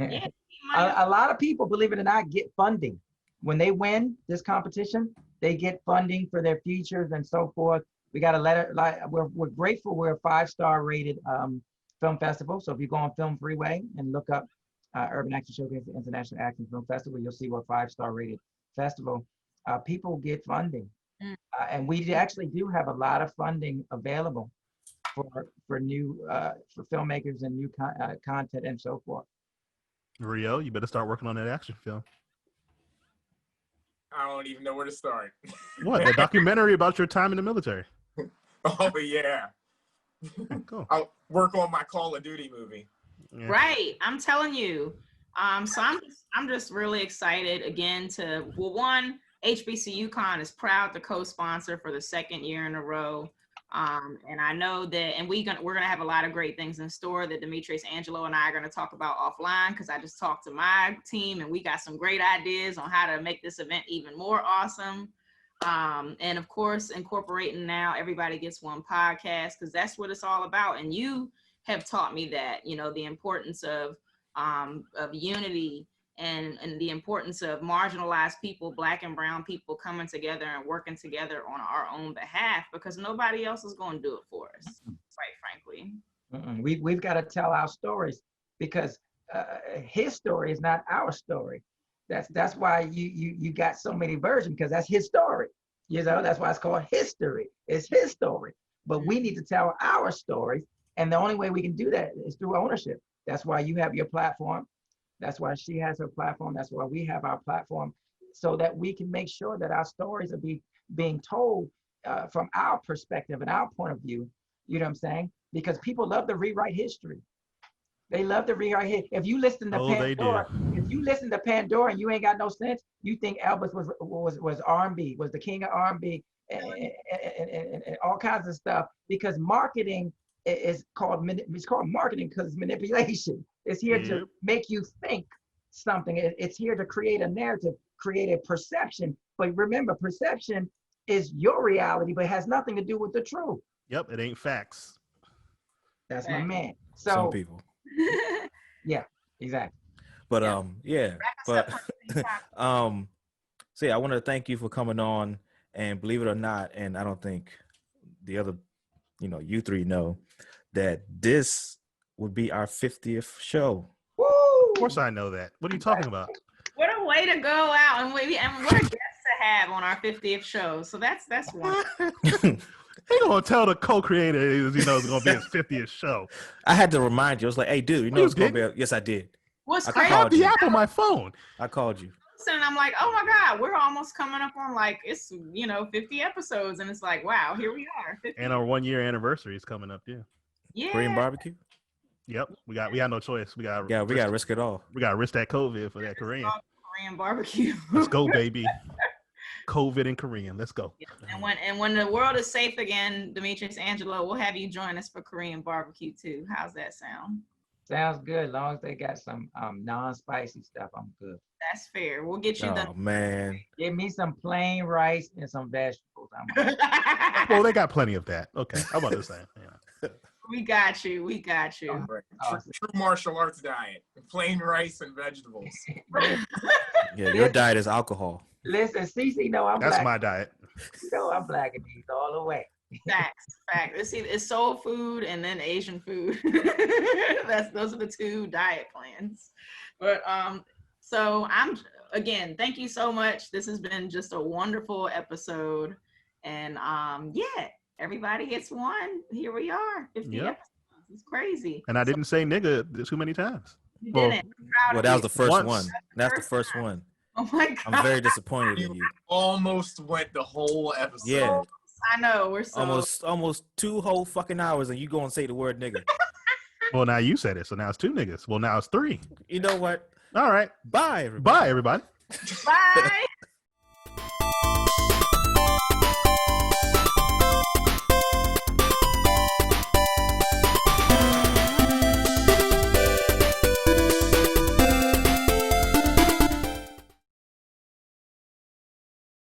Yeah. A lot of people, believe it or not, get funding. When they win this competition, they get funding for their features and so forth. We got a letter. We're grateful. We're a 5-star rated film festival. So if you go on Film Freeway and look up Urban Action Showcase International Action Film Festival, you'll see we're a 5-star rated festival. People get funding, and we actually do have a lot of funding available for new for filmmakers and new content and so forth. Rio, you better start working on that action film. I don't even know where to start. What? A documentary about your time in the military? Oh yeah. Cool. I'll work on my Call of Duty movie. Yeah. Right, I'm telling you. So I'm just really excited again to one, HBCUCon is proud to co-sponsor for the 2nd year in a row. And I know that, and we're gonna have a lot of great things in store that Demetrius, Angelo, and I are gonna talk about offline, because I just talked to my team and we got some great ideas on how to make this event even more awesome. And of course, incorporating now Everybody Gets One podcast, because that's what it's all about. And you have taught me that, you know, the importance of unity and the importance of marginalized people, Black and brown people, coming together and working together on our own behalf, because nobody else is going to do it for us, quite frankly. We've got to tell our stories, because his story is not our story. That's why you got so many versions, because that's his story. You know, that's why it's called history. It's his story. But we need to tell our stories, and the only way we can do that is through ownership. That's why you have your platform. That's why she has her platform. That's why we have our platform, so that we can make sure that our stories are being told from our perspective and our point of view. You know what I'm saying? Because people love to rewrite history. They love to rewrite history. If you listen to Pandora, if you listen to Pandora and you ain't got no sense, you think Elvis was R&B, was the king of R&B, and all kinds of stuff. Because marketing is called marketing because it's manipulation. It's here to make you think something. It's here to create a narrative, create a perception. But remember, perception is your reality, but it has nothing to do with the truth. Yep, it ain't facts. That's my man. So Some people. Yeah, exactly. But so yeah, I want to thank you for coming on, and believe it or not, and I don't think the other, you three know that this would be our 50th show. Woo! Of course I know that. What are you talking about? What a way to go out, and what a guest to have on our 50th show. So that's one. He gonna tell the co-creator it's gonna be his 50th show. I had to remind you. I was like, hey, dude, it's gonna be. Yes, I did. What's I crazy? have the app on my phone. I called you. And I'm like, oh my God, we're almost coming up on 50 episodes, and it's like, wow, here we are. 50. And our 1-year anniversary is coming up. Yeah. Korean barbecue. Yep, we got no choice. We got to risk it all. We got to risk that COVID for that Korean. Korean barbecue. Let's go, baby. COVID and Korean. Let's go. Yeah. And when the world is safe again, Demetrius, Angelo, we'll have you join us for Korean barbecue too. How's that sound? Sounds good. As long as they got some non-spicy stuff, I'm good. That's fair. We'll get you the. Oh man. Give me some plain rice and some vegetables. Well, they got plenty of that. Okay, how about this thing? Yeah. We got you. We got you. Right. True martial arts diet: plain rice and vegetables. Yeah, your diet is alcohol. Listen, Cece, no, I'm That's black. my diet. I'm black and these all the way. Facts. It's soul food and then Asian food. Those are the 2 diet plans. But so thank you so much. This has been just a wonderful episode. And Everybody Gets One. Here we are. 50 episodes. It's crazy. And I didn't say nigga too many times. You Well, didn't. Well, that was the first Once. one. That's the first one. Oh my God. I'm very disappointed in you. Almost went the whole episode. Yeah. I know. We're so Almost 2 whole fucking hours, and you go and say the word nigga. Well, now you said it, so now it's 2 niggas. Well, now it's 3. You know what? All right. Bye, everybody. Bye, everybody. Bye.